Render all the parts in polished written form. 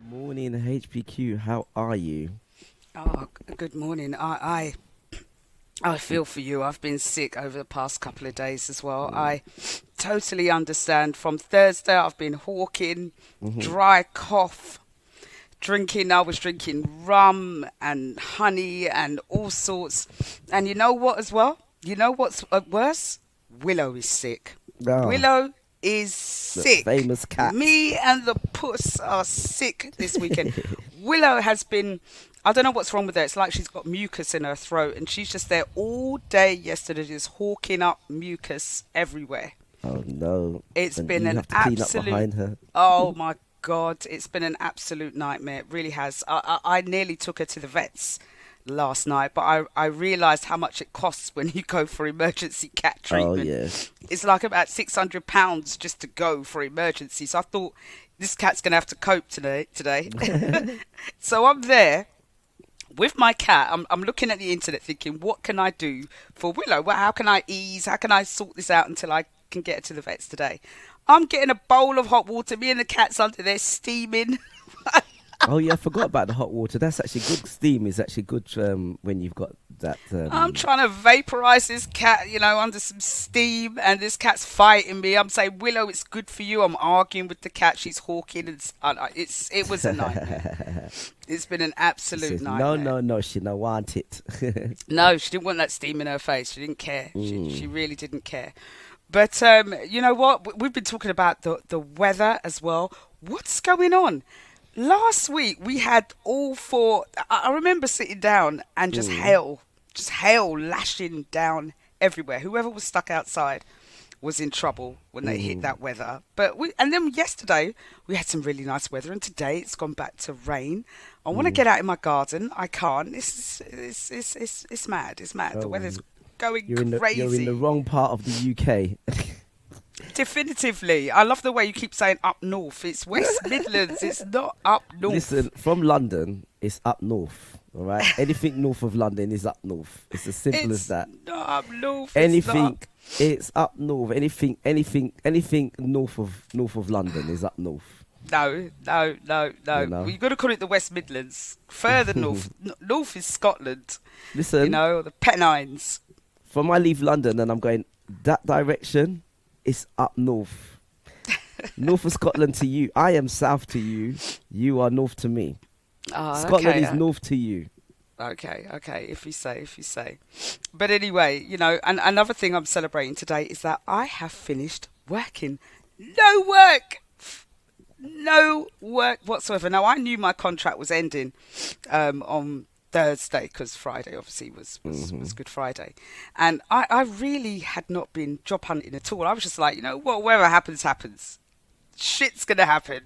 Morning, HPQ. How are you? Oh, good morning. I feel for you. I've been sick over the past couple of days as well. I totally understand. From Thursday, I've been hawking, Mm-hmm. dry cough, drinking. I was drinking rum and honey and all sorts. And you know what as well? You know what's worse? Willow is sick. Ah, Willow is the sick. famous cat. Me and the puss are sick this weekend. Willow has been, I don't know what's wrong with her. It's like she's got mucus in her throat and she's just there all day yesterday, just hawking up mucus everywhere. Oh no. It's And been you an have to clean up absolute, behind her. oh my God, it's been an absolute nightmare. It really has. I nearly took her to the vets last night, but I realised how much it costs when you go for emergency cat Oh treatment. yeah. It's like about £600 just to go for emergency. So I thought this cat's going to have to cope today. So I'm there with my cat. I'm looking at the internet thinking, what can I do for Willow? How can I ease? How can I sort this out until I can get her to the vets today? I'm getting a bowl of hot water. Me and the cat's under there steaming. Oh yeah, I forgot about the hot water. That's actually good. Steam is actually good when you've got that. I'm trying to vaporize this cat, under some steam, and this cat's fighting me. I'm saying, Willow, it's good for you. I'm arguing with the cat. She's hawking, and it was a nightmare. It's been an She absolute says no, nightmare. no, no. She don't want it. No, she didn't want that steam in her face. She didn't care. She Mm. really didn't care. But you know what? We've been talking about the weather as well. What's going on? Last week we had all four. I remember sitting down and Mm. just hail lashing down everywhere. Whoever was stuck outside was in trouble when they hit Mm. that weather. And then yesterday we had some really nice weather, and today it's gone back to rain. I want to Mm. get out in my garden. I can't. It's mad. It's mad. The Oh, weather's going you're in the crazy. wrong part of the UK. Definitively. I love the way you keep saying up north. It's West Midlands. It's not up north. Listen, from London, it's up north. All right, anything north of London is up north. It's as simple as It's that. not up north. It's not. Anything, it's up north. Anything north of London is up north. No, no, no, You no. Well, know. you've got to call it the West Midlands. Further north. North is Scotland. Listen, The Pennines. from I leave London and I'm going that direction, it's up north. North of Scotland to you. I am south to you. You are north to me. Oh, Scotland okay. is north to you. Okay. If you say. But anyway, and another thing I'm celebrating today is that I have finished working. No work! No work whatsoever. Now, I knew my contract was ending on Thursday because Friday obviously was Good Friday. And I really had not been job hunting at all. I was just like, what, whatever happens, happens. Shit's gonna happen,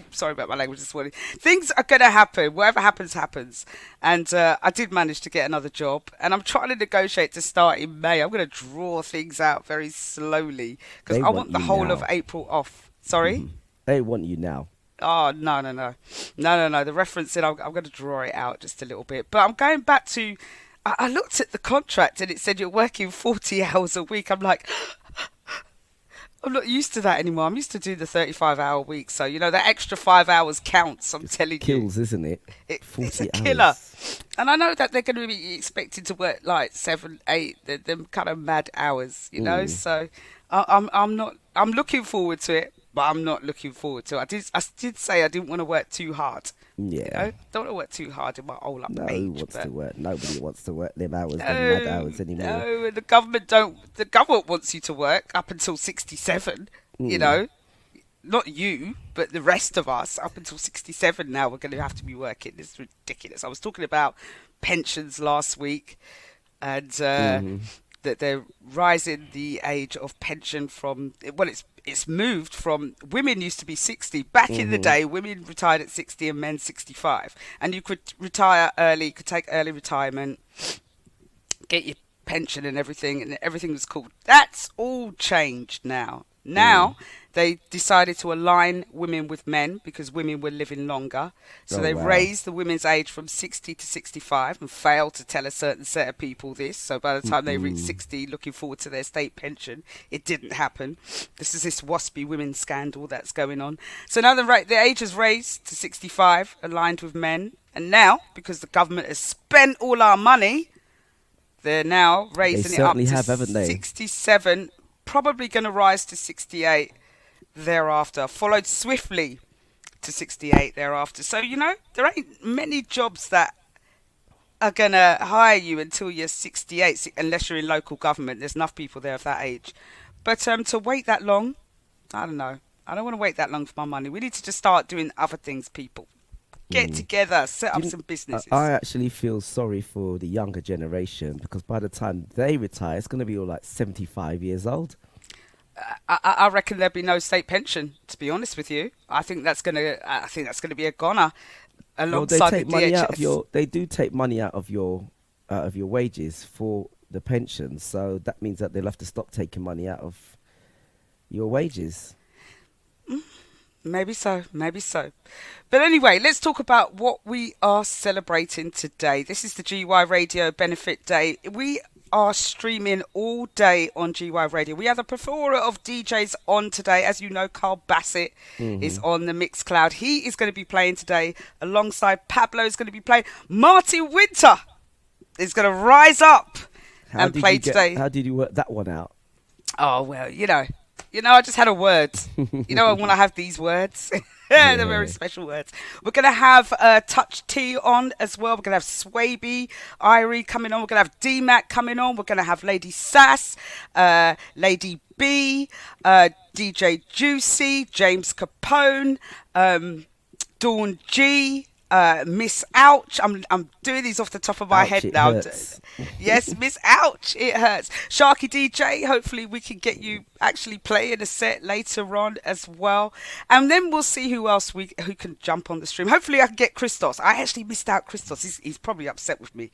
sorry about my language this morning. Things are gonna happen. Whatever happens, happens. And I did manage to get another job, and I'm trying to negotiate to start in May. I'm gonna draw things out very slowly because They I want want the you whole of now. April off. Sorry. They want you now. Oh, no. The reference I'm going to draw it out just a little bit. But I'm going back to, I looked at the contract and it said you're working 40 hours a week. I'm like, I'm not used to that anymore. I'm used to do the 35-hour week. So, that extra 5 hours counts, I'm telling you. Kills, isn't it? It's a 40 killer. hours. And I know that they're going to be expected to work like 7, 8, them kind of mad hours. Mm. So I'm not, I'm looking forward to it, but I'm not looking forward to it. I did say I didn't want to work too hard. Yeah. Don't want to work too hard in my old up No, who age, wants but to work? Nobody wants to work them hours, them mad no, hours anymore. no, and the government don't. The government wants you to work up until 67. You Mm. know, not you, but the rest of us up until 67. Now we're going to have to be working. It's ridiculous. I was talking about pensions last week, and Mm. that they're rising the age of pension from, well, it's moved from, women used to be 60 back in the Mm-hmm. day. Women retired at 60 and men 65, and you could retire early, you could take early retirement, get your pension and everything was cool. That's all changed now. Mm. They decided to align women with men because women were living longer. So Oh they wow. raised the women's age from 60 to 65 and failed to tell a certain set of people this. So by the time they reached Mm-mm. 60, looking forward to their state pension, it didn't happen. This is this waspy women's scandal that's going on. So now the age is raised to 65, aligned with men. And now, because the government has spent all our money, they're now They raising it up certainly to have, haven't they? 67, probably going to rise to 68 thereafter, followed swiftly to 68 thereafter. So, there ain't many jobs that are going to hire you until you're 68, unless you're in local government. There's enough people there of that age. But to wait that long, I don't know. I don't want to wait that long for my money. We need to just start doing other things, people. Get Mm. together, set Do up you, some I businesses. actually feel sorry for the younger generation because by the time they retire, it's going to be all like 75 years old. I reckon there'll be no state pension. To be honest with you, I think that's gonna be a goner Well, they alongside the take money out of DHS. your. They do take money out of your wages for the pension. So that means that they'll have to stop taking money out of your wages. Maybe so, maybe so. But anyway, let's talk about what we are celebrating today. This is the GY Radio Benefit Day. We are streaming all day on GY Radio. We have a plethora of DJs on today. As you know, Carl Bassett is Hmm. on the Mixcloud. He is going to be playing today alongside Pablo is going to be playing. Martin Winter is going to rise up How and did play you get? today. How did you work that one out? Oh, well, I just had a word. I want to have these words. They're very Yeah. special words. We're going to have Touch T on as well. We're going to have Swaby, Irie coming on. We're going to have D-Mac coming on. We're going to have Lady Sass, Lady B, DJ Juicy, James Capone, Dawn G, Miss Ouch. I'm doing these off the top of my Ouch! head It now. hurts. Yes, Miss Ouch, it hurts. Sharky DJ, hopefully we can get you actually playing a set later on as well. And then we'll see who else who can jump on the stream. Hopefully I can get Christos. I actually missed out Christos. He's probably upset with me,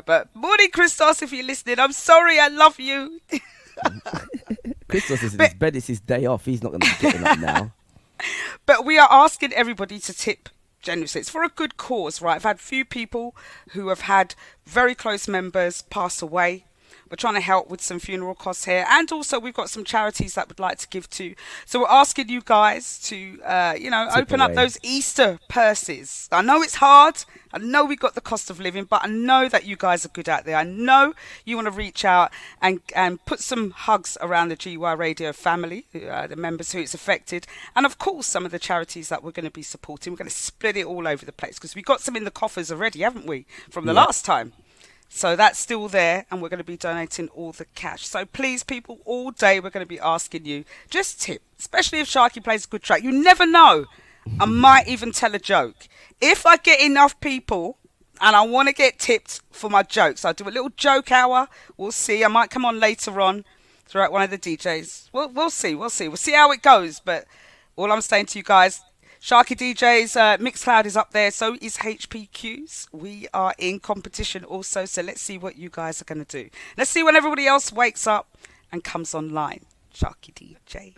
But morning, Christos, if you're listening. I'm sorry, I love you. Christos is in But his bed. It's his day off. He's not going to be getting up now. But we are asking everybody to tip generously. It's for a good cause, right? I've had few people who have had very close members pass away. We're trying to help with some funeral costs here. And also we've got some charities that we'd like to give to. So we're asking you guys to, Tip open up away. those Easter purses. I know it's hard. I know we've got the cost of living, but I know that you guys are good out there. I know you want to reach out and put some hugs around the GY Radio family, the members who it's affected. And of course, some of the charities that we're going to be supporting. We're going to split it all over the place because we've got some in the coffers already, haven't we, from the Yeah. last time? So that's still there, and we're going to be donating all the cash. So please, people, all day we're going to be asking you, just tip, especially if Sharky plays a good track. You never know. I might even tell a joke. If I get enough people and I want to get tipped for my jokes, I'll do a little joke hour. We'll see. I might come on later on throughout one of the DJs. We'll see. We'll see. We'll see how it goes. But all I'm saying to you guys, Sharky DJ's Mixcloud is up there, so is HPQ's. We are in competition also, so let's see what you guys are going to do. Let's see when everybody else wakes up and comes online. Sharky DJ.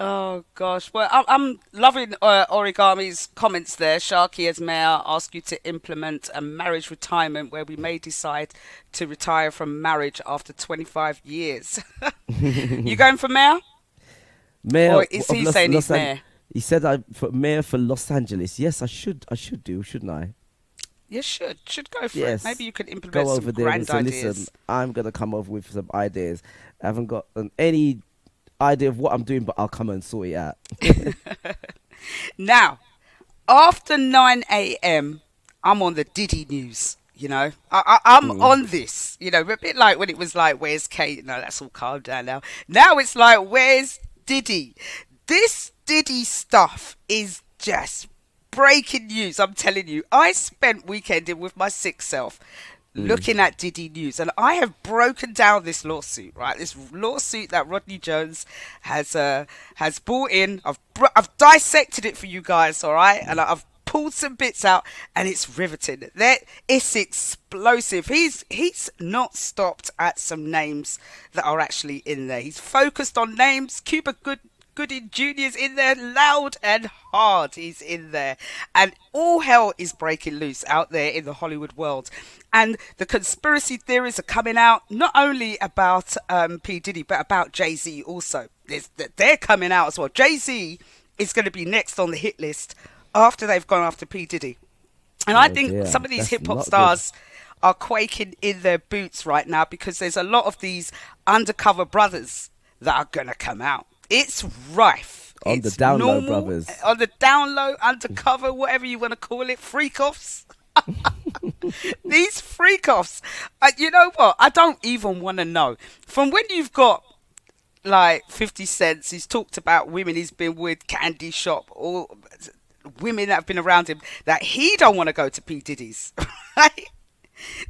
Oh gosh, well I'm loving Origami's comments there. Sharky, as mayor, ask you to implement a marriage retirement where we may decide to retire from marriage after 25 years. You going for mayor? Mayor Or is of he saying he's mayor? He said I for mayor for Los Angeles. Yes, I should. I should do, shouldn't I? You should go for it. Maybe Yes. you could implement Go some over there and grand say, listen, ideas. I'm gonna come over with some ideas. I haven't got any idea of what I'm doing, but I'll come and sort it out. Now, after 9 a.m., I'm on the Diddy news. I'm Mm. on this. A bit like when it was like, "Where's Kate?" No, that's all calmed down now. Now it's like, "Where's Diddy?" This Diddy stuff is just breaking news. I'm telling you. I spent weekending with my sick self Mm. looking at Diddy news, and I have broken down this lawsuit. Right, this lawsuit that Rodney Jones has brought in. I've dissected it for you guys. All right, and I've pulled some bits out, and it's riveting. It's explosive. He's not stopped at some names that are actually in there. He's focused on names. Cuba Gooding Jr.'s in there, loud and hard. He's in there. And all hell is breaking loose out there in the Hollywood world. And the conspiracy theories are coming out, not only about P. Diddy, but about Jay-Z also. They're coming out as well. Jay-Z is going to be next on the hit list after they've gone after P. Diddy. And I think some of these hip-hop stars are quaking in their boots right now, because there's a lot of these undercover brothers that are going to come out. It's rife. On the down low, brothers. On the down low, undercover, whatever you want to call it, freak-offs. These freak-offs. You know what? I don't even want to know. From when you've got like 50 Cent, he's talked about women he's been with, Candy Shop, or women that have been around him, that he don't want to go to P. Diddy's. Right?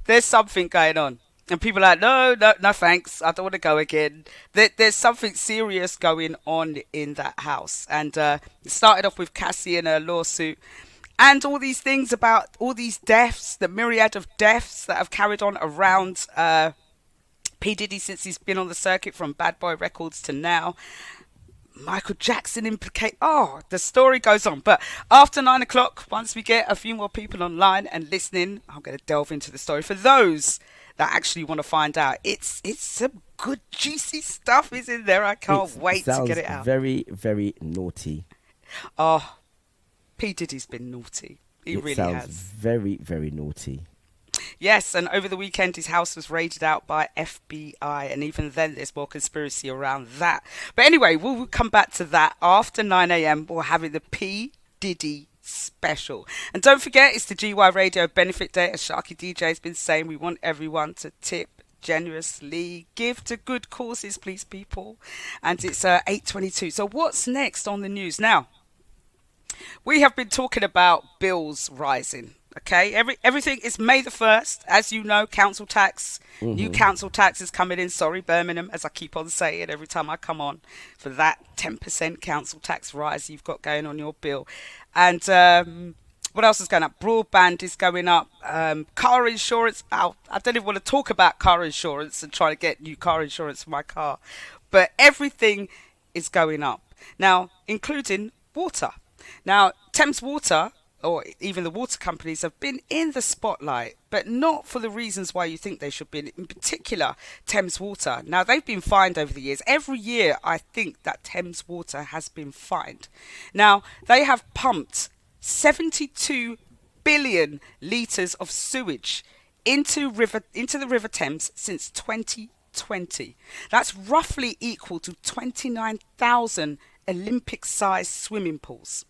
There's something going on. And people are like, no, thanks. I don't want to go again. There's something serious going on in that house. And it started off with Cassie and her lawsuit. And all these things about all these deaths, the myriad of deaths that have carried on around P. Diddy since he's been on the circuit, from Bad Boy Records to now. Michael Jackson implicate. Oh, the story goes on. But after 9 o'clock, once we get a few more people online and listening, I'm going to delve into the story. For those that actually want to find out, it's some good juicy stuff is in there. I can't wait to get it out. Very, very naughty. Oh, P. Diddy's been naughty. He really has. Very, very naughty. Yes, and over the weekend his house was raided out by FBI, and even then there's more conspiracy around that. But anyway, we'll come back to that after 9 a.m. We're having the P. Diddy special. And don't forget, it's the GY Radio Benefit Day. As SharkyDJ has been saying, we want everyone to tip generously, give to good causes, please, people. And it's 8:22. So what's next on the news? Now, we have been talking about bills rising. Okay, everything is May the 1st. As you know, council tax, new council tax is coming in. Sorry, Birmingham, as I keep on saying every time I come on, for that 10% council tax rise you've got going on your bill. And what else is going up? Broadband is going up. Car insurance. I don't even want to talk about car insurance and try to get new car insurance for my car. But everything is going up. Now, including water. Now, Thames Water, or even the water companies, have been in the spotlight, but not for the reasons why you think they should be. In particular, Thames Water. Now, they've been fined over the years. Every year, I think that Thames Water has been fined. Now, they have pumped 72 billion litres of sewage into the River Thames since 2020. That's roughly equal to 29,000 Olympic-sized swimming pools.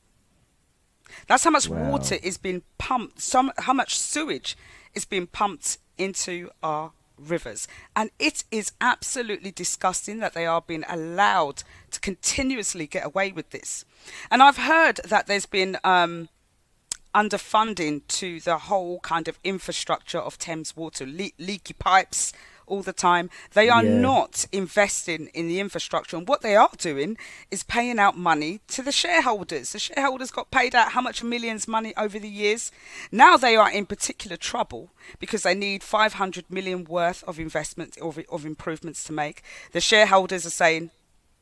That's how much water is being pumped, how much sewage is being pumped into our rivers. And it is absolutely disgusting that they are being allowed to continuously get away with this. And I've heard that there's been underfunding to the whole kind of infrastructure of Thames Water, leaky pipes all the time. They are not investing in the infrastructure, and what they are doing is paying out money to the shareholders. The shareholders got paid out how much millions money over the years. Now they are in particular trouble because they need 500 million worth of investment of improvements to make. The shareholders are saying,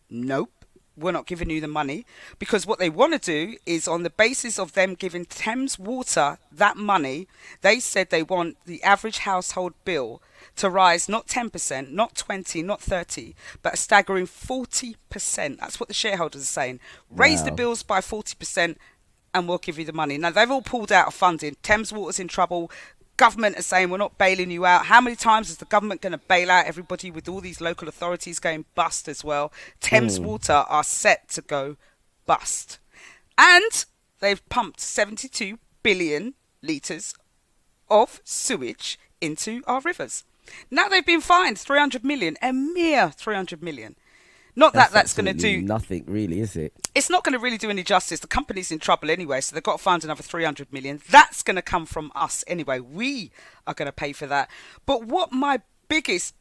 nope, we're not giving you the money, because what they want to do is, on the basis of them giving Thames Water that money, they said they want the average household bill to rise not 10%, not 20, not 30, but a staggering 40%. That's what the shareholders are saying. Raise the bills by 40% and we'll give you the money. Now, they've all pulled out of funding. Thames Water's in trouble. Government are saying, we're not bailing you out. How many times is the government going to bail out everybody, with all these local authorities going bust as well? Thames Water are set to go bust. And they've pumped 72 billion litres of sewage into our rivers. Now they've been fined 300 million, a mere 300 million. Not that's going to do nothing, really, is it? It's not going to really do any justice. The company's in trouble anyway, so they've got to find another 300 million. That's going to come from us anyway. We are going to pay for that. But what my biggest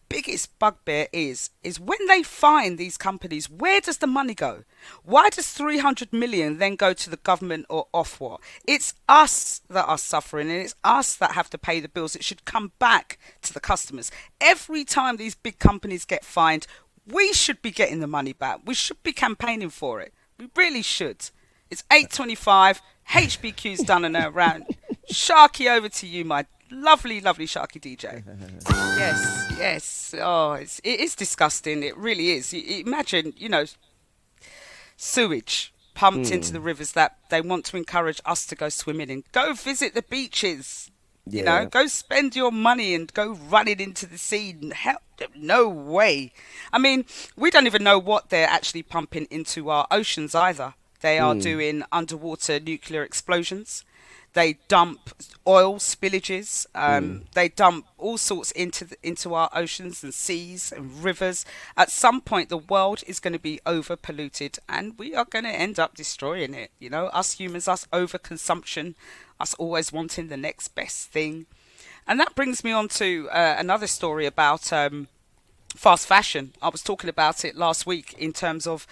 bugbear is when they find these companies, where does the money go? Why does 300 million then go to the government or off what? It's us that are suffering, and it's us that have to pay the bills. It should come back to the customers. Every time these big companies get fined, we should be getting the money back. We should be campaigning for it. We really should. It's 8:25. HPQ's done and around. Sharky, over to you, my lovely, lovely Sharky DJ. Yes, yes. Oh, it is disgusting. It really is. Imagine, sewage pumped into the rivers that they want to encourage us to go swimming in. Go visit the beaches. Go spend your money and go running into the sea. No way. I mean, we don't even know what they're actually pumping into our oceans either. They are doing underwater nuclear explosions. They dump oil spillages. They dump all sorts into our oceans and seas and rivers. At some point, the world is going to be over polluted, and we are going to end up destroying it. Us humans, us overconsumption, us always wanting the next best thing. And that brings me on to another story about fast fashion. I was talking about it last week in terms of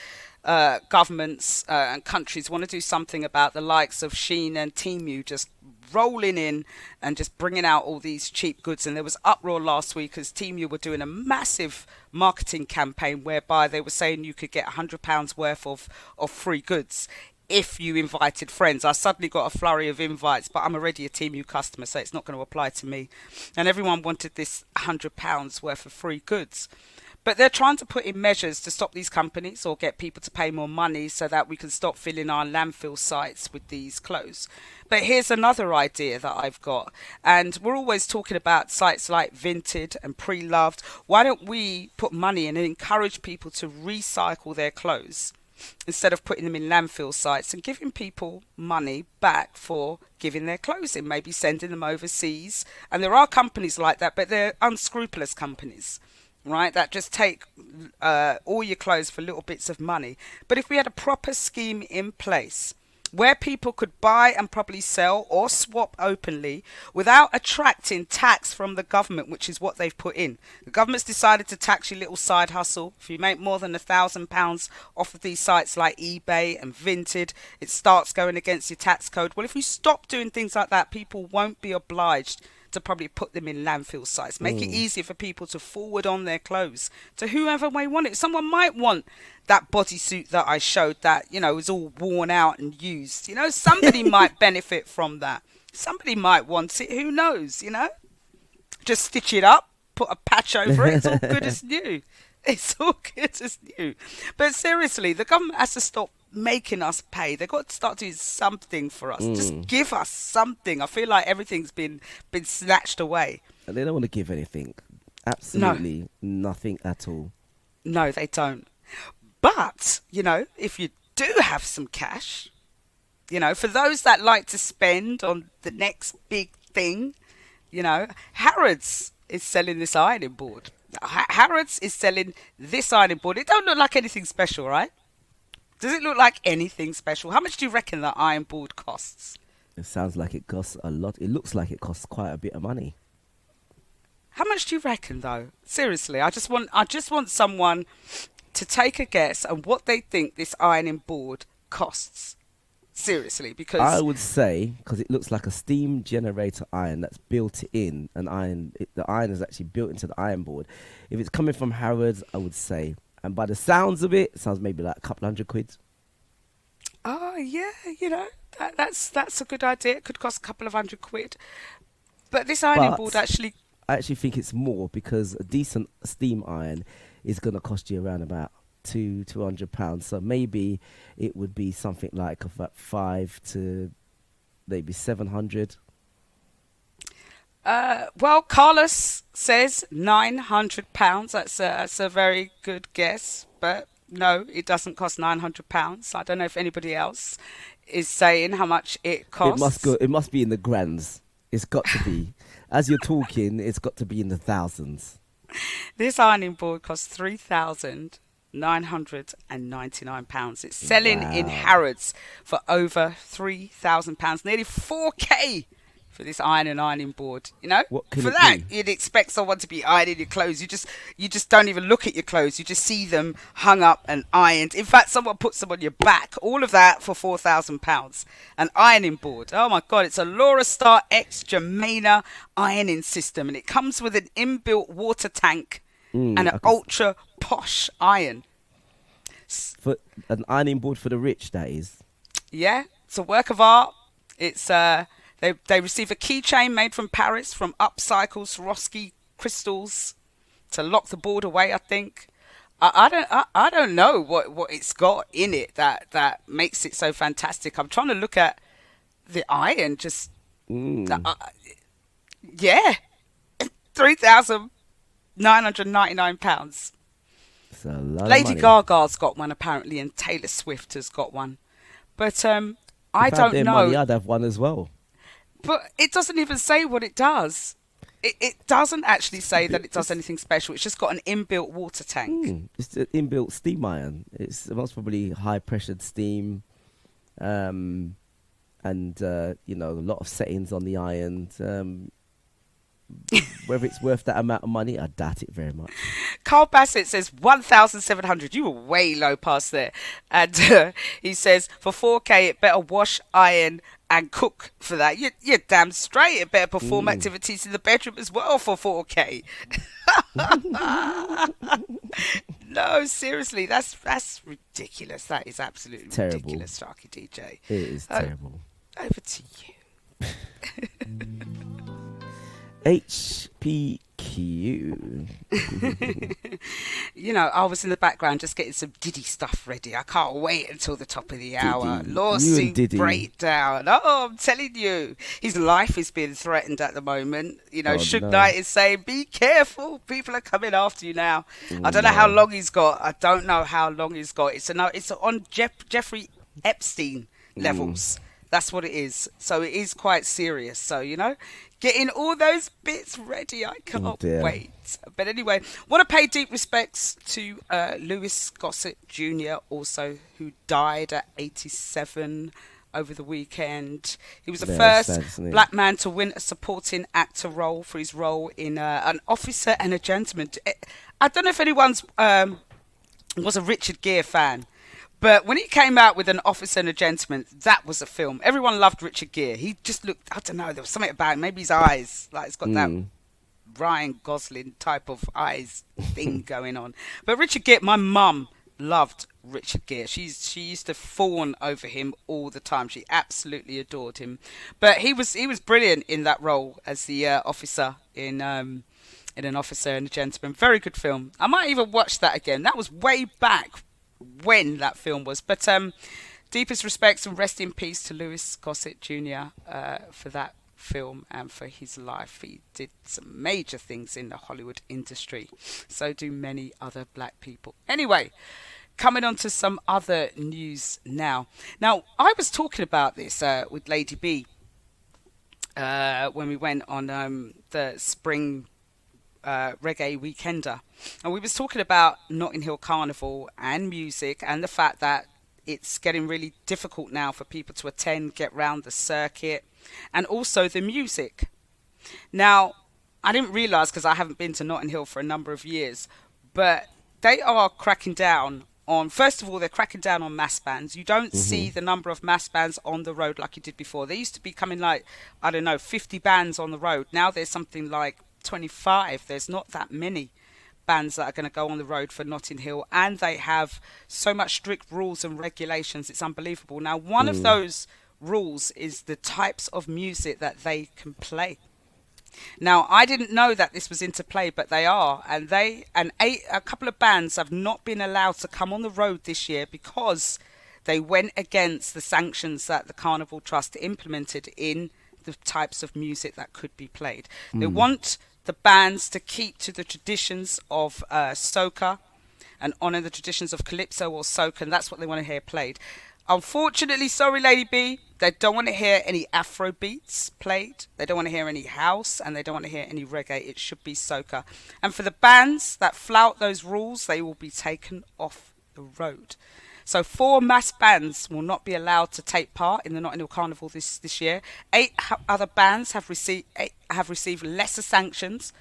governments and countries want to do something about the likes of Shein and Temu just rolling in and just bringing out all these cheap goods. And there was uproar last week as Temu were doing a massive marketing campaign whereby they were saying you could get £100 worth of free goods if you invited friends. I suddenly got a flurry of invites, but I'm already a Temu customer, so it's not going to apply to me. And everyone wanted this £100 worth of free goods. But they're trying to put in measures to stop these companies or get people to pay more money so that we can stop filling our landfill sites with these clothes. But here's another idea that I've got. And we're always talking about sites like Vinted and Pre-Loved. Why don't we put money in and encourage people to recycle their clothes instead of putting them in landfill sites and giving people money back for giving their clothes in, maybe sending them overseas. And there are companies like that, but they're unscrupulous companies, right, that just take all your clothes for little bits of money. But if we had a proper scheme in place where people could buy and probably sell or swap openly without attracting tax from the government, which is what they've put in. The government's decided to tax your little side hustle. If you make more than £1,000 off of these sites like eBay and Vinted, it starts going against your tax code. Well, if you stop doing things like that, people won't be obliged to probably put them in landfill sites. Make it easier for people to forward on their clothes to whoever may want it. Someone might want that bodysuit that I showed that, is all worn out and used. Somebody might benefit from that. Somebody might want it. Who knows, Just stitch it up, put a patch over it. It's all good as new. It's all good as new. But seriously, the government has to stop making us pay. They've got to start doing something for us. Just give us something. I feel like everything's been snatched away. And they don't want to give anything. Absolutely nothing at all. No, they don't. But, if you do have some cash, for those that like to spend on the next big thing, Harrods is selling this ironing board. Harrods is selling this ironing board. It don't look like anything special, right? Does it look like anything special? How much do you reckon that iron board costs? It sounds like it costs a lot. It looks like it costs quite a bit of money. How much do you reckon, though? Seriously, I just want someone to take a guess on what they think this ironing board costs. Seriously, because I would say, because it looks like a steam generator iron that's built in an iron. The iron is actually built into the iron board. If it's coming from Harrods, I would say, and by the sounds of it, it sounds maybe like a couple £100. Oh yeah, that's a good idea. It could cost a couple of £100. But this ironing board actually, I actually think it's more, because a decent steam iron is going to cost you around about £200. So maybe it would be something like about 5 to maybe 700. Well, Carlos says £900. That's a very good guess, but no, it doesn't cost £900. I don't know if anybody else is saying how much it costs. It must be in the grands. It's got to be. As you're talking, it's got to be in the thousands. This ironing board costs £3,999. It's selling in Harrods for over £3,000, nearly 4K for this ironing board. You know, What can for it that do? you'd expect someone to be ironing your clothes. You just don't even look at your clothes. You just see them hung up and ironed. In fact, someone puts them on your back. All of that for £4,000. An ironing board. Oh my God! It's a Laura Star X Germana ironing system, and it comes with an inbuilt water tank and an I could, ultra posh iron. for an ironing board for the rich, that is. Yeah, it's a work of art. It's they receive a keychain made from Paris from upcycled Swarovski crystals to lock the board away. I think. I don't know what it's got in it that makes it so fantastic. I'm trying to look at the iron. Just Mm, yeah, £3,999. it's a lot of Lady money. Gaga's got one apparently, and Taylor Swift has got one. But I If I had don't their money, know. I'd have one as well. But it doesn't even say what it does. It doesn't actually say that it does It's, anything special. It's just got an inbuilt water tank. it's an inbuilt steam iron. It's most probably high pressured steam, um, and a lot of settings on the iron. Whether it's worth that amount of money, I doubt it very much. Carl Bassett says 1,700. You were way low past there. And he says for 4K, it better wash, iron, and cook for that. You're damn straight. It better perform Mm. activities in the bedroom as well for 4K. No, seriously, that's ridiculous. That is absolutely Terrible. ridiculous, Sharky DJ. It is terrible. Over to you. HPQ. I was in the background just getting some Diddy stuff ready. I can't wait until the top of the hour. Diddy. You and Lawsuit Diddy. breakdown. Oh, I'm telling you, his life is being threatened at the moment. Oh Suge no. Knight is saying, be careful. People are coming after you now. Oh I don't know how no. long he's got. I don't know how long he's got. It's on Jeffrey Epstein levels. That's what it is. So it is quite serious. So, getting all those bits ready. I Oh can't dear. wait. But anyway, want to pay deep respects to Lewis Gossett Jr. also, who died at 87 over the weekend. He was the Yeah, first sad, isn't it? black man to win a supporting actor role for his role in An Officer and a Gentleman. I don't know if anyone's was a Richard Gere fan. But when he came out with An Officer and a Gentleman, that was a film. Everyone loved Richard Gere. He just looked, I don't know, there was something about him. Maybe his eyes. Like, it's got that Ryan Gosling type of eyes thing going on. But Richard Gere, my mum loved Richard Gere. She used to fawn over him all the time. She absolutely adored him. But he was brilliant in that role as the officer in An Officer and a Gentleman. Very good film. I might even watch that again. That was way back when that film was. But deepest respects and rest in peace to Lewis Gossett Jr. For that film and for his life. He did some major things in the Hollywood industry. So do many other black people. Anyway, coming on to some other news now. Now, I was talking about this with Lady B when we went on the spring reggae weekender, and we was talking about Notting Hill Carnival and music and the fact that it's getting really difficult now for people to attend, get round the circuit, and also the music. Now, I didn't realise, because I haven't been to Notting Hill for a number of years, but they are cracking down on, first of all, they're cracking down on mass bands. You don't see the number of mass bands on the road like you did before. There used to be coming 50 bands on the road. Now there's something like 25. There's not that many bands that are going to go on the road for Notting Hill, and they have so much strict rules and regulations. It's unbelievable. Now, one of those rules is the types of music that they can play. Now, I didn't know that this was into play, but they are, and a couple of bands have not been allowed to come on the road this year because they went against the sanctions that the Carnival Trust implemented in the types of music that could be played. They want the bands to keep to the traditions of soca and honour the traditions of calypso or soca, and that's what they want to hear played. Unfortunately, sorry, Lady B, they don't want to hear any Afro beats played. They don't want to hear any house, and they don't want to hear any reggae. It should be soca. And for the bands that flout those rules, they will be taken off the road. So 4 mass bands will not be allowed to take part in the Notting Hill Carnival this year. Other bands have received lesser sanctions,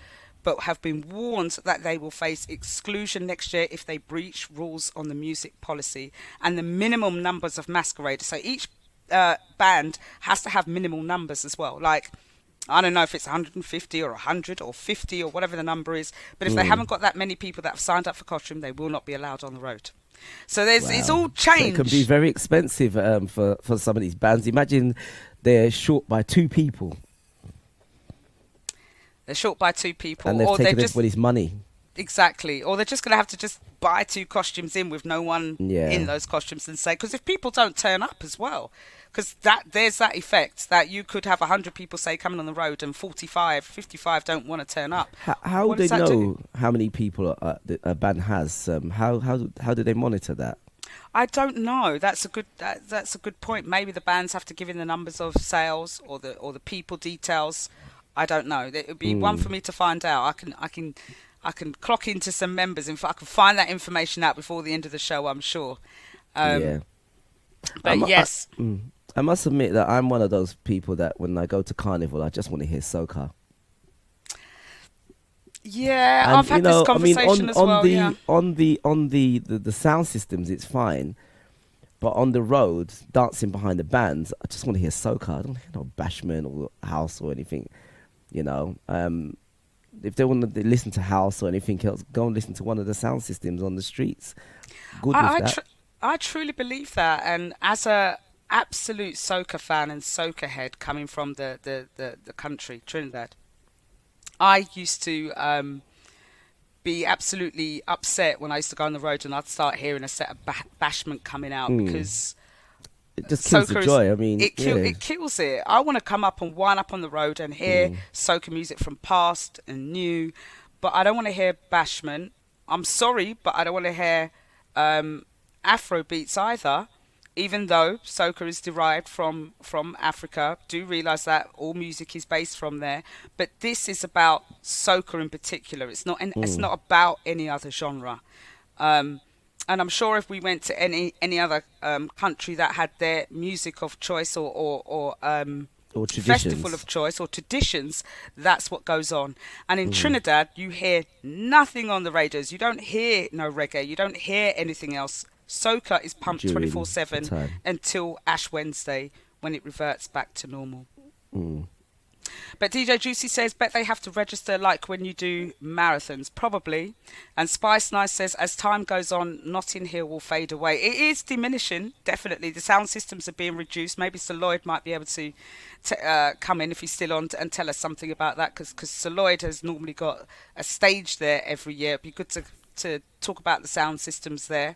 but have been warned that they will face exclusion next year if they breach rules on the music policy and the minimum numbers of masqueraders. So each band has to have minimal numbers as well. Like, I don't know if it's 150 or 100 or 50 or whatever the number is, but if they haven't got that many people that have signed up for costume, they will not be allowed on the road. So it's Wow. all So it changed. can be very expensive for some of these bands. Imagine they're short by 2 people They're short by 2 people, and they've or they're taken just everybody's money. exactly, or they're just going to have to just buy 2 costumes in with no one Yeah. in those costumes and say, because if people don't turn up as well, because there's that effect that you could have 100 people say coming on the road and 45, 55 don't want to turn up. How What do does they that know do? how many people a band has? How do they monitor that? I don't know. That's a good point. Maybe the bands have to give in the numbers of sales or the people details. I don't know. It would be one for me to find out. I can clock into some members. In fact, I can find that information out before the end of the show, I'm sure. Yeah. But yes, I must admit that I'm one of those people that when I go to Carnival, I just want to hear soca. yeah, And I've had this conversation as well. Yeah. on the sound systems, it's fine. But on the road, dancing behind the bands, I just want to hear soca. I don't hear no bashment or house or anything. You know, if they want to listen to house or anything else, go and listen to one of the sound systems on the streets. Good with I, I, that. tr- I truly believe that, and as a absolute soca fan and soca head coming from the country, Trinidad, I used to be absolutely upset when I used to go on the road and I'd start hearing a set of bashment coming out because It just kills the soca is joy. I mean, yeah. it kills it. I want to come up and wind up on the road and hear soca music from past and new, but I don't want to hear bashment. I'm sorry, but I don't want to hear Afro beats either. Even though soca is derived from Africa, do realise that all music is based from there. But this is about soca in particular. It's not about any other genre. And I'm sure if we went to any other country that had their music of choice or Or festival traditions. of choice or traditions, that's what goes on. And in Trinidad, you hear nothing on the radios. You don't hear no reggae. You don't hear anything else. Soca is pumped During the 24/7 time. until Ash Wednesday when it reverts back to normal. Mm. But DJ Juicy says, bet they have to register like when you do marathons. Probably. And Spice Nice says, as time goes on, Notting Hill will fade away. It is diminishing, definitely. The sound systems are being reduced. Maybe Sir Lloyd might be able to come in if he's still on and tell us something about that, because Sir Lloyd has normally got a stage there every year. It'd be good to talk about the sound systems there.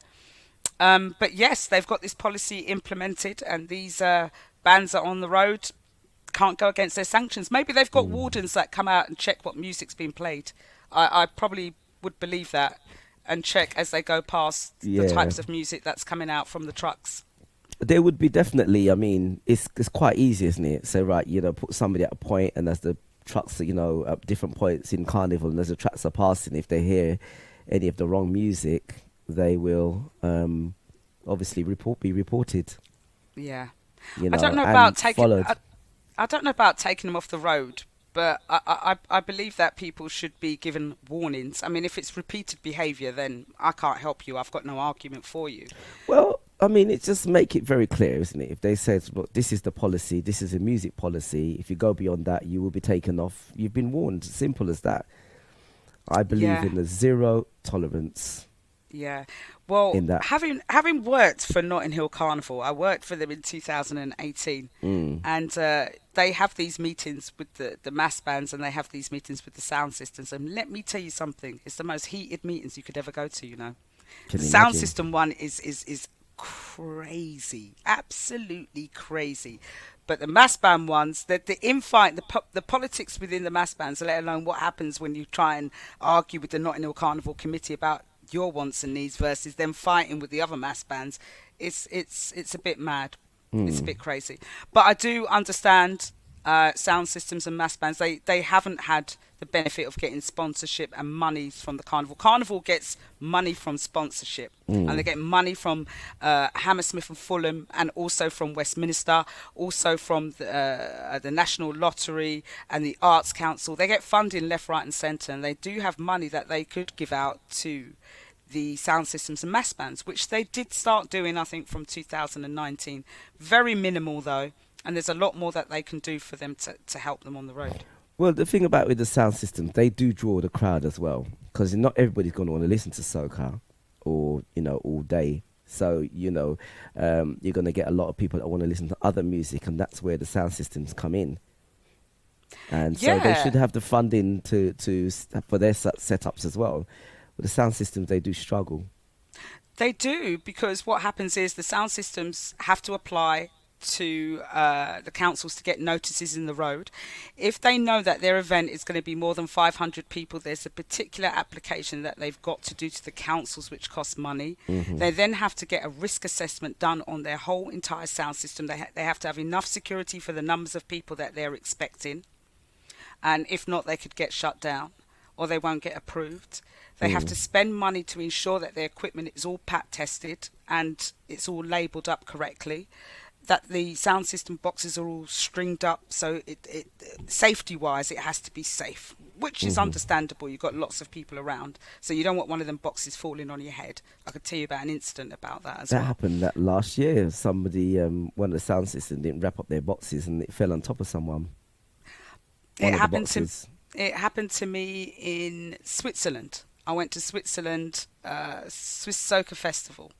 But yes, they've got this policy implemented, and these bands are on the road, can't go against their sanctions. Maybe they've got wardens that come out and check what music's been played. I probably would believe that and check as they go past the Yeah. types of music that's coming out from the trucks. There would be definitely. I mean, it's quite easy, isn't it? So right, put somebody at a point, and as the trucks, at different points in Carnival, and as the trucks are passing, if they hear any of the wrong music, they will obviously be reported. Yeah. You I know, don't know and about taking. followed. I don't know about taking them off the road, but I believe that people should be given warnings. I mean, if it's repeated behaviour, then I can't help you. I've got no argument for you. Well, I mean, it just make it very clear, isn't it? If they said, look, this is the policy, this is a music policy. If you go beyond that, you will be taken off. You've been warned. Simple as that. I believe Yeah. in the zero tolerance Yeah. Well, in that. having worked for Notting Hill Carnival, I worked for them in 2018, and they have these meetings with the mass bands, and they have these meetings with the sound systems. And let me tell you something: it's the most heated meetings you could ever go to. Can The you sound imagine? system one is crazy, absolutely crazy. But the mass band ones, the infight, the politics within the mass bands, let alone what happens when you try and argue with the Notting Hill Carnival committee about your wants and needs versus them fighting with the other mass bands, it's a bit mad. It's a bit crazy. But I do understand sound systems and mass bands. They haven't had the benefit of getting sponsorship and money from the carnival. Carnival gets money from sponsorship, and they get money from Hammersmith and Fulham, and also from Westminster, also from the National Lottery and the Arts Council. They get funding left, right, and centre, and they do have money that they could give out to the sound systems and mass bands, which they did start doing, I think, from 2019. Very minimal though, and there's a lot more that they can do for them to help them on the road. Well, the thing about with the sound systems, they do draw the crowd as well, because not everybody's going to want to listen to soca or, all day. So, you're going to get a lot of people that want to listen to other music, and that's where the sound systems come in. And so they should have the funding for their setups as well. But the sound systems, they do struggle. They do, because what happens is the sound systems have to apply to the councils to get notices in the road. If they know that their event is going to be more than 500 people, there's a particular application that they've got to do to the councils, which costs money. They then have to get a risk assessment done on their whole entire sound system. They have to have enough security for the numbers of people that they're expecting, and if not, they could get shut down or they won't get approved. They have to spend money to ensure that their equipment is all PAT tested and it's all labelled up correctly, that the sound system boxes are all stringed up, so it safety-wise it has to be safe, which is understandable. You've got lots of people around, so you don't want one of them boxes falling on your head. I could tell you about an incident about that as well. That happened that last year. Somebody, one of the sound systems didn't wrap up their boxes and it fell on top of someone. It happened to me in Switzerland. I went to Switzerland, Swiss Soca Festival,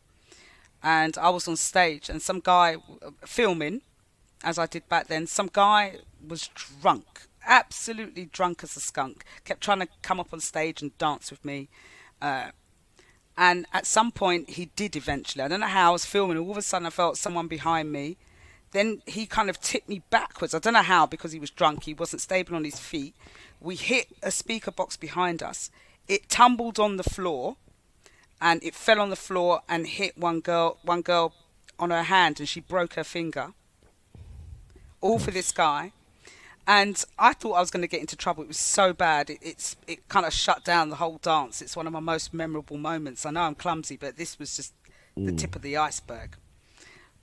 and I was on stage, and some guy filming, as I did back then, some guy was drunk, absolutely drunk as a skunk, kept trying to come up on stage and dance with me. And at some point, he did eventually. I don't know how, I was filming, all of a sudden I felt someone behind me. Then he kind of tipped me backwards. I don't know how, because he was drunk, he wasn't stable on his feet. We hit a speaker box behind us. It tumbled on the floor, and it fell on the floor and hit one girl on her hand, and she broke her finger. All for this guy. And I thought I was going to get into trouble. It was so bad. It kind of shut down the whole dance. It's one of my most memorable moments. I know I'm clumsy, but this was just the tip of the iceberg.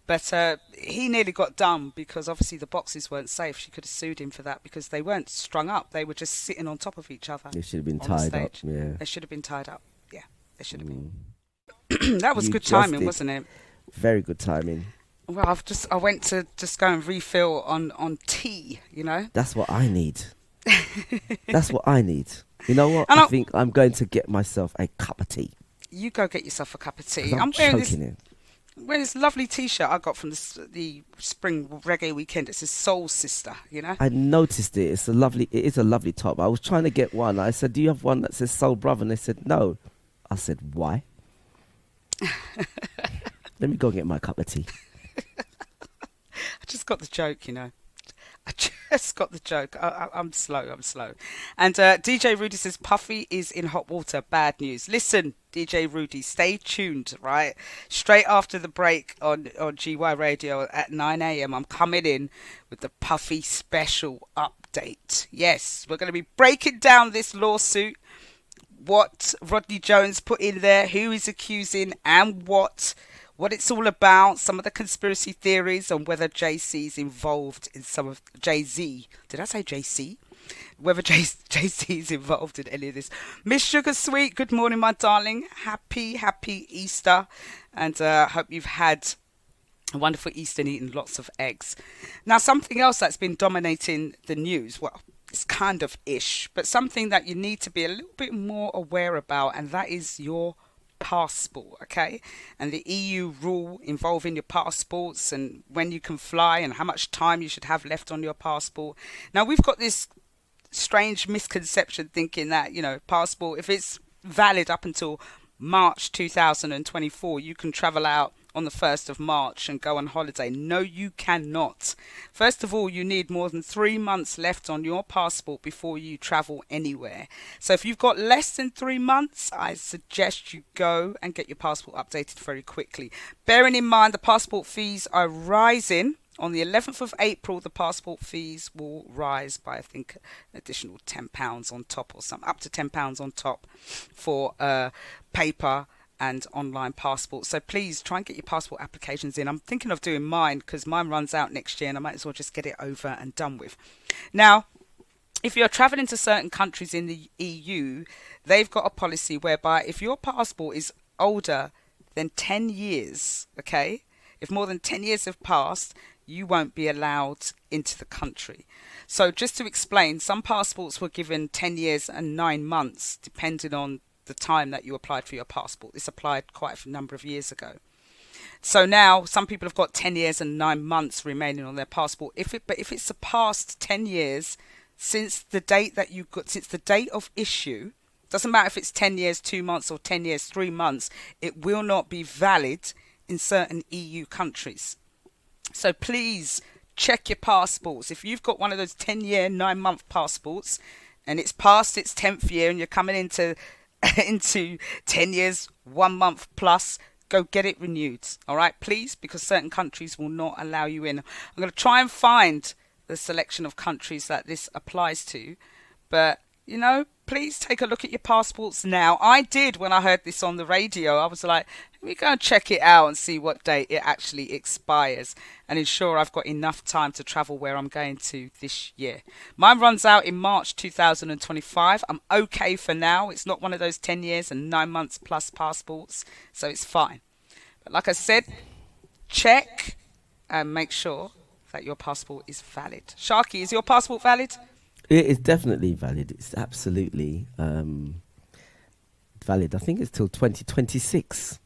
But he nearly got done, because obviously the boxes weren't safe. She could have sued him for that, because they weren't strung up. They were just sitting on top of each other. They should have been tied up. Yeah. They should have been tied up. Yeah, they should have been. That was good timing, wasn't it? Very good timing. Well, I went to just go and refill on tea, That's what I need. That's what I need. You know what? I think I'm going to get myself a cup of tea. You go get yourself a cup of tea. I'm choking it. Well, this lovely T-shirt I got from the spring reggae weekend. It says Soul Sister, I noticed it. It is a lovely top. I was trying to get one. I said, do you have one that says Soul Brother? And they said, no. I said, why? Let me go and get my cup of tea. I just got the joke, I just got the joke. I'm slow. And DJ Rudy says, Puffy is in hot water. Bad news. Listen, DJ Rudy, stay tuned, right? Straight after the break on GY Radio at 9 a.m, I'm coming in with the Puffy special update. Yes, we're going to be breaking down this lawsuit, what Rodney Jones put in there, who he's accusing, and what it's all about, some of the conspiracy theories on whether JC's involved in some of Jay-Z. Did I say JC? Whether JC is involved in any of this. Miss Sugar Sweet, good morning, my darling. Happy Easter. And hope you've had a wonderful Easter and eaten lots of eggs. Now, something else that's been dominating the news, well, it's kind of ish, but something that you need to be a little bit more aware about, and that is your passport, okay? And the EU rule involving your passports and when you can fly and how much time you should have left on your passport. Now, we've got this strange misconception thinking that, passport, if it's valid up until March 2024, you can travel out on the 1st of March and go on holiday. No, you cannot. First of all, you need more than 3 months left on your passport before you travel anywhere. So if you've got less than 3 months, I suggest you go and get your passport updated very quickly. Bearing in mind the passport fees are rising On the 11th of April, the passport fees will rise by, I think, an additional £10 on top or something, up to £10 on top for paper and online passports. So please try and get your passport applications in. I'm thinking of doing mine because mine runs out next year and I might as well just get it over and done with. Now, if you're traveling to certain countries in the EU, they've got a policy whereby if your passport is older than 10 years, okay, if more than 10 years have passed, you won't be allowed into the country. So just to explain, some passports were given 10 years and 9 months, depending on the time that you applied for your passport. This applied quite a number of years ago. So now some people have got 10 years and 9 months remaining on their passport. But if it's surpassed 10 years since the date that you got, since the date of issue, doesn't matter if it's 10 years, 2 months or 10 years, 3 months, it will not be valid in certain EU countries. So please check your passports. If you've got one of those 10-year, 9-month passports and it's past its 10th year and you're coming into 10 years, 1 month plus, go get it renewed. All right, please, because certain countries will not allow you in. I'm going to try and find the selection of countries that this applies to. But, you know, please take a look at your passports now. I did when I heard this on the radio. I was like, let me go and check it out and see what date it actually expires and ensure I've got enough time to travel where I'm going to this year. Mine runs out in March 2025. I'm okay for now. It's not one of those 10 years and 9 months plus passports, so it's fine. But like I said, check and make sure that your passport is valid. Sharky, is your passport valid? It is definitely valid. It's absolutely valid. I think it's till 2026.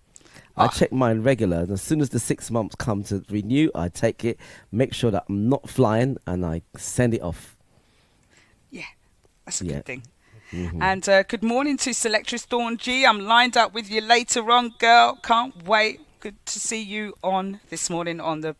I check mine regular, and as soon as the 6 months come to renew, I take it, make sure that I'm not flying, and I send it off. Yeah, that's a good thing. Mm-hmm. And good morning to Selectress Dawn G. I'm lined up with you later on, girl. Can't wait. Good to see you on this morning on the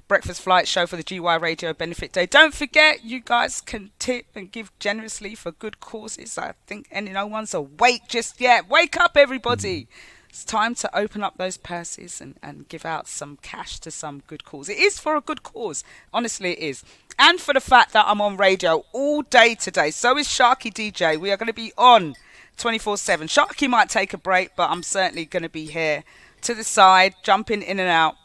Breakfast Flight Show for the GY Radio Benefit Day. Don't forget, you guys can tip and give generously for good causes. I think no one's awake just yet. Wake up, everybody. It's time to open up those purses and give out some cash to some good cause. It is for a good cause. Honestly, it is. And for the fact that I'm on radio all day today. So is Sharky DJ. We are going to be on 24/7. Sharky might take a break, but I'm certainly going to be here to the side, jumping in and out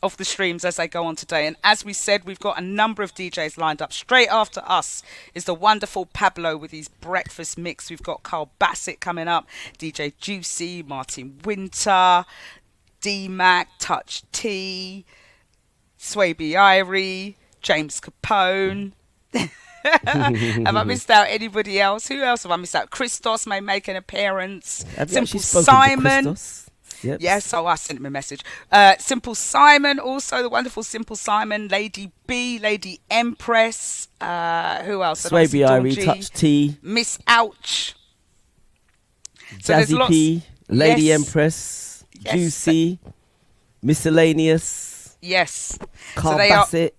of the streams as they go on today. And as we said, we've got a number of DJs lined up. Straight after us is the wonderful Pablo with his breakfast mix. We've got Carl Bassett coming up, DJ Juicy, Martin Winter, D-Mac, Touch T, Swaby Irie, James Capone. Have I missed out anybody else? Who else have I missed out? Christos may make an appearance. Simple Simon. Yep. Yes, I sent him a message. Simple Simon, also the wonderful Simple Simon, Lady B, Lady Empress, who else? Swaby Irie, Touch T, Miss Ouch, Jazzy P, Lady Empress, Juicy, Miscellaneous, So Carl Bassett.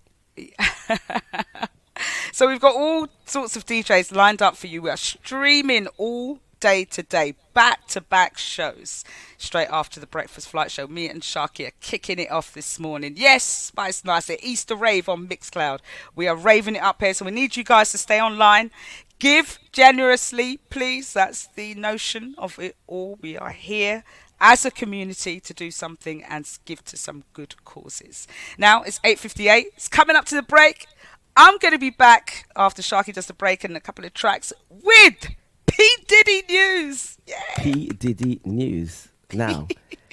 So we've got all sorts of DJs lined up for you. We are streaming all day today, back-to-back shows straight after the Breakfast Flight Show. Me and Sharky are kicking it off this morning. Yes, Spice Nice, the Easter Rave on Mixcloud. We are raving it up here, so we need you guys to stay online. Give generously, please. That's the notion of it all. We are here as a community to do something and give to some good causes. Now, it's 8:58. It's coming up to the break. I'm going to be back after Sharky does the break and a couple of tracks with P. Diddy News. Yeah. P. Diddy News. Now, the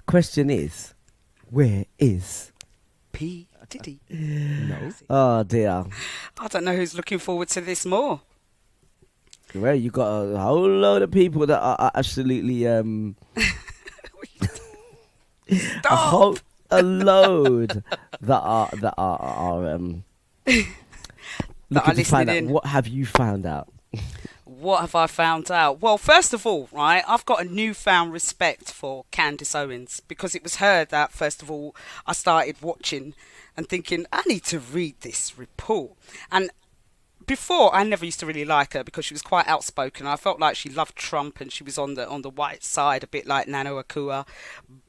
question is, where is P. Diddy? No. Oh, dear. I don't know who's looking forward to this more. Well, you got a whole load of people that are absolutely Stop. a load that are that looking are to find listening out. in. What have you found out? What have I found out? Well, first of all, right, I've got a newfound respect for Candace Owens because it was her that, first of all, I started watching and thinking, I need to read this report. And before, I never used to really like her because she was quite outspoken. I felt like she loved Trump and she was on the white side, a bit like Nano Akua.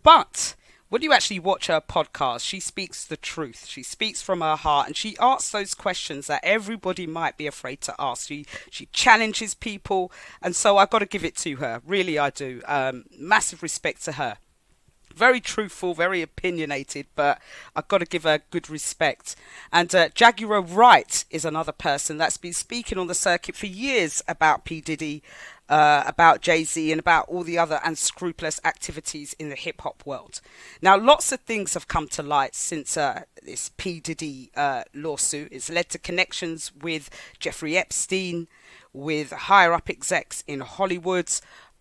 But when you actually watch her podcast, she speaks the truth. She speaks from her heart, and she asks those questions that everybody might be afraid to ask. She challenges people, and so I've got to give it to her. Really, I do. Massive respect to her. Very truthful, very opinionated, but I've got to give her good respect. And Jaguar Wright is another person that's been speaking on the circuit for years about P. Diddy, about Jay-Z, and about all the other unscrupulous activities in the hip-hop world. Now, lots of things have come to light since this P. Diddy lawsuit. It's led to connections with Jeffrey Epstein, with higher-up execs in Hollywood,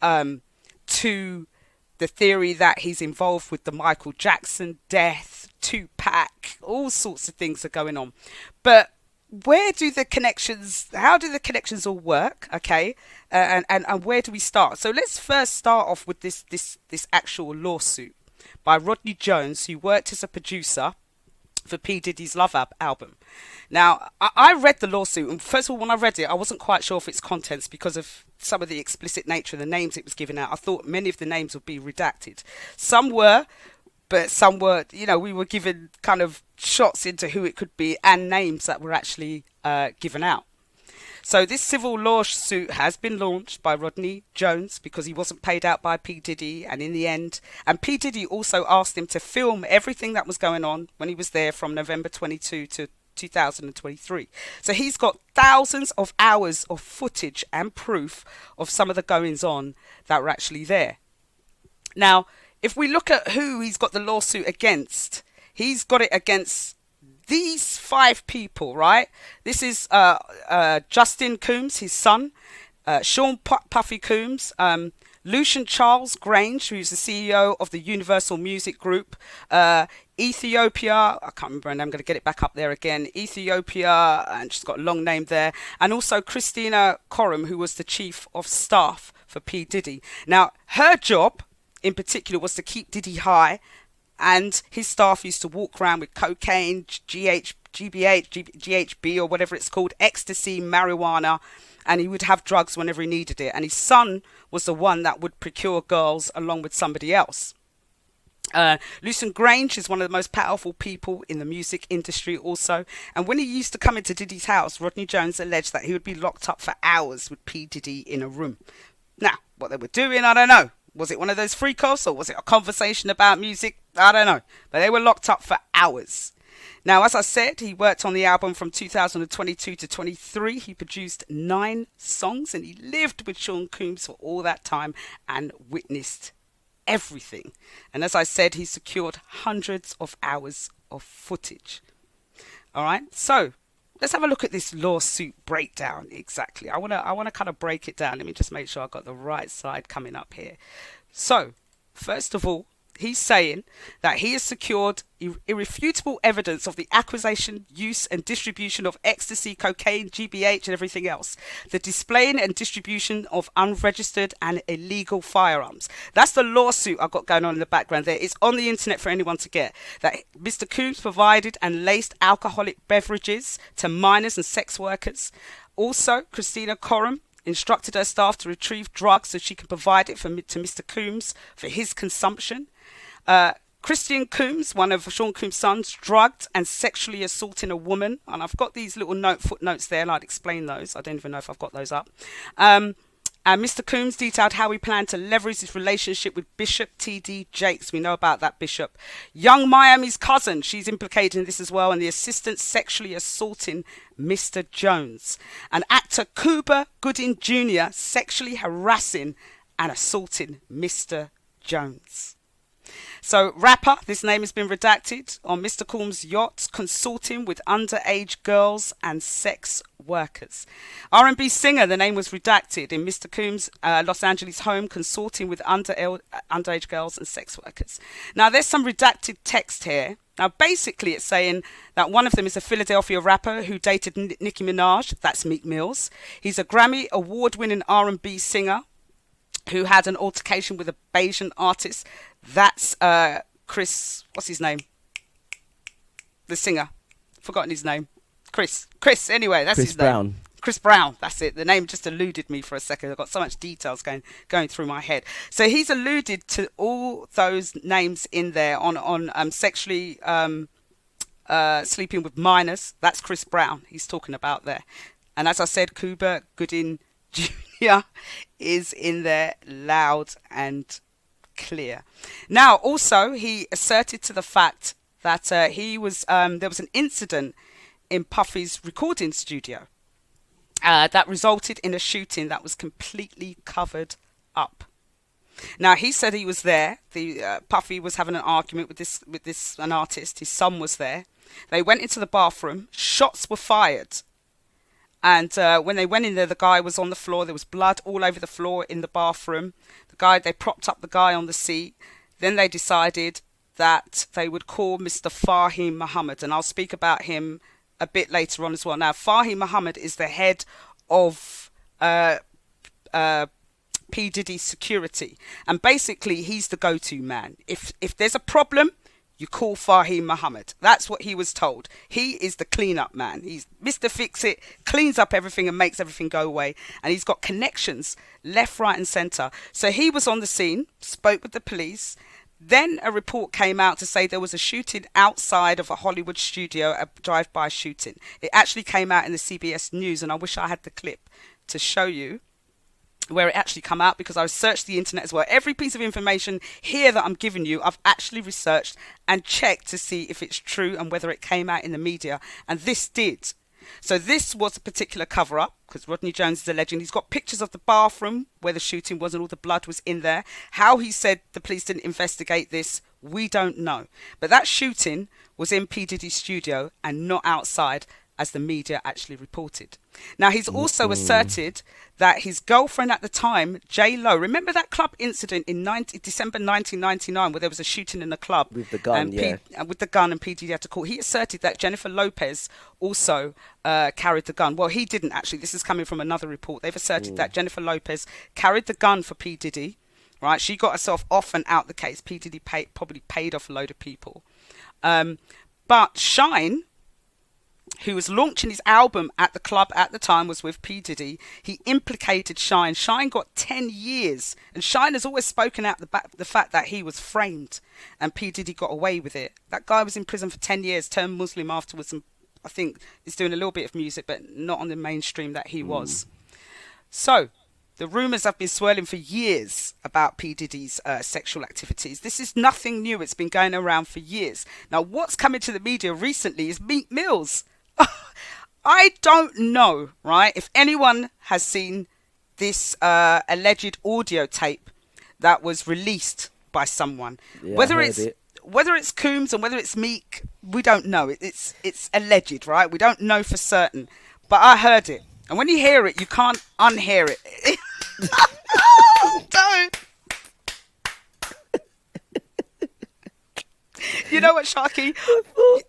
to the theory that he's involved with the Michael Jackson death, Tupac, all sorts of things are going on. But how do the connections all work? Okay. And where do we start? So let's first start off with this actual lawsuit by Rodney Jones, who worked as a producer for P. Diddy's Love album. Now, I read the lawsuit, and first of all, when I read it, I wasn't quite sure of its contents because of some of the explicit nature of the names it was giving out. I thought many of the names would be redacted. Some were, but some were, we were given kind of shots into who it could be and names that were actually given out. So this civil lawsuit has been launched by Rodney Jones because he wasn't paid out by P. Diddy, and in the end, and P. Diddy also asked him to film everything that was going on when he was there from November 22 to 2023. So he's got thousands of hours of footage and proof of some of the goings on that were actually there. Now, if we look at who he's got the lawsuit against, he's got it against these 5 people, right? This is Justin Coombs, his son, Sean Puffy Coombs, Lucian Charles Grange, who's the CEO of the Universal Music Group, Ethiopia, I can't remember her name, I'm going to get it back up there again, Ethiopia, and she's got a long name there, and also Christina Coram, who was the chief of staff for P. Diddy. Now, her job in particular was to keep Diddy high, and his staff used to walk around with cocaine, GHB or whatever it's called, ecstasy, marijuana, and he would have drugs whenever he needed it. And his son was the one that would procure girls along with somebody else. Lucian Grange is one of the most powerful people in the music industry also. And when he used to come into Diddy's house, Rodney Jones alleged that he would be locked up for hours with P. Diddy in a room. Now, what they were doing, I don't know. Was it one of those freak-offs, or was it a conversation about music? I don't know. But they were locked up for hours. Now, as I said, he worked on the album from 2022 to 23. He produced 9 songs, and he lived with Sean Combs for all that time and witnessed everything. And as I said, he secured hundreds of hours of footage. All right, so let's have a look at this lawsuit breakdown exactly. I want to kind of break it down. Let me just make sure I've got the right side coming up here. So, first of all, he's saying that he has secured irrefutable evidence of the acquisition, use and distribution of ecstasy, cocaine, GBH and everything else. The displaying and distribution of unregistered and illegal firearms. That's the lawsuit I've got going on in the background there. It's on the internet for anyone to get. That Mr. Coombs provided and laced alcoholic beverages to minors and sex workers. Also, Christina Coram instructed her staff to retrieve drugs so she can provide it to Mr. Coombs for his consumption. Christian Coombs, one of Sean Combs' sons, drugged and sexually assaulting a woman. And I've got these little footnotes there, and I'd explain those. I don't even know if I've got those up. And Mr. Coombs detailed how he planned to leverage his relationship with Bishop T.D. Jakes. We know about that bishop. Young Miami's cousin, she's implicated in this as well. And the assistant sexually assaulting Mr. Jones. And actor Cuba Gooding Jr. sexually harassing and assaulting Mr. Jones. So, rapper, this name has been redacted, on Mr. Combs' yacht, consorting with underage girls and sex workers. R&B singer, the name was redacted, in Mr. Combs' Los Angeles home, consorting with underage girls and sex workers. Now, there's some redacted text here. Now, basically, it's saying that one of them is a Philadelphia rapper who dated Nicki Minaj. That's Meek Mills. He's a Grammy award-winning R&B singer who had an altercation with a Bayesian artist. That's Chris, what's his name? The singer. Forgotten his name. Chris, anyway, that's Chris his Brown. name. Chris Brown, that's it. The name just eluded me for a second. I've got so much details going through my head. So he's alluded to all those names in there on sexually sleeping with minors. That's Chris Brown he's talking about there. And as I said, Cuba Gooding Jr. is in there loud and clear. Now, also, he asserted to the fact that there was an incident in Puffy's recording studio that resulted in a shooting that was completely covered up. Now, he said he was there. Puffy was having an argument with an artist. His son was there. They went into the bathroom. Shots were fired. And when they went in there, the guy was on the floor. There was blood all over the floor in the bathroom. They propped up the guy on the seat. Then they decided that they would call Mr. Fahim Muhammad. And I'll speak about him a bit later on as well. Now, Fahim Muhammad is the head of P. Diddy's security. And basically, he's the go-to man. If there's a problem, you call Fahim Muhammad. That's what he was told. He is the clean-up man. He's Mr. Fix-It, cleans up everything and makes everything go away. And he's got connections left, right and centre. So he was on the scene, spoke with the police. Then a report came out to say there was a shooting outside of a Hollywood studio, a drive-by shooting. It actually came out in the CBS News, and I wish I had the clip to show you where it actually come out, because I searched the internet as well. Every piece of information here that I'm giving you, I've actually researched and checked to see if it's true and whether it came out in the media. And this did. So this was a particular cover-up, because Rodney Jones is a legend. He's got pictures of the bathroom where the shooting was and all the blood was in there. How he said the police didn't investigate this, we don't know. But that shooting was in P. Diddy's studio and not outside, as the media actually reported. Now, he's also asserted that his girlfriend at the time, J-Lo, remember that club incident in December 1999 where there was a shooting in the club? With the gun, with the gun, and P. Diddy had to call. He asserted that Jennifer Lopez also carried the gun. Well, he didn't actually. This is coming from another report. They've asserted that Jennifer Lopez carried the gun for P. Diddy, right? She got herself off and out the case. P. Diddy probably paid off a load of people. But Shine, who was launching his album at the club at the time, was with P. Diddy. He implicated Shine. Shine got 10 years. And Shine has always spoken out the fact that he was framed and P. Diddy got away with it. That guy was in prison for 10 years, turned Muslim afterwards, and I think is doing a little bit of music, but not on the mainstream that he was. So, the rumours have been swirling for years about P. Diddy's sexual activities. This is nothing new. It's been going around for years. Now, what's coming to the media recently is Meek Mill's. I don't know, right, if anyone has seen this alleged audio tape that was released by someone. Yeah, whether it's Coombs and whether it's Meek, we don't know. It's alleged, right? We don't know for certain. But I heard it. And when you hear it, you can't unhear it. Don't. You know what, Sharky?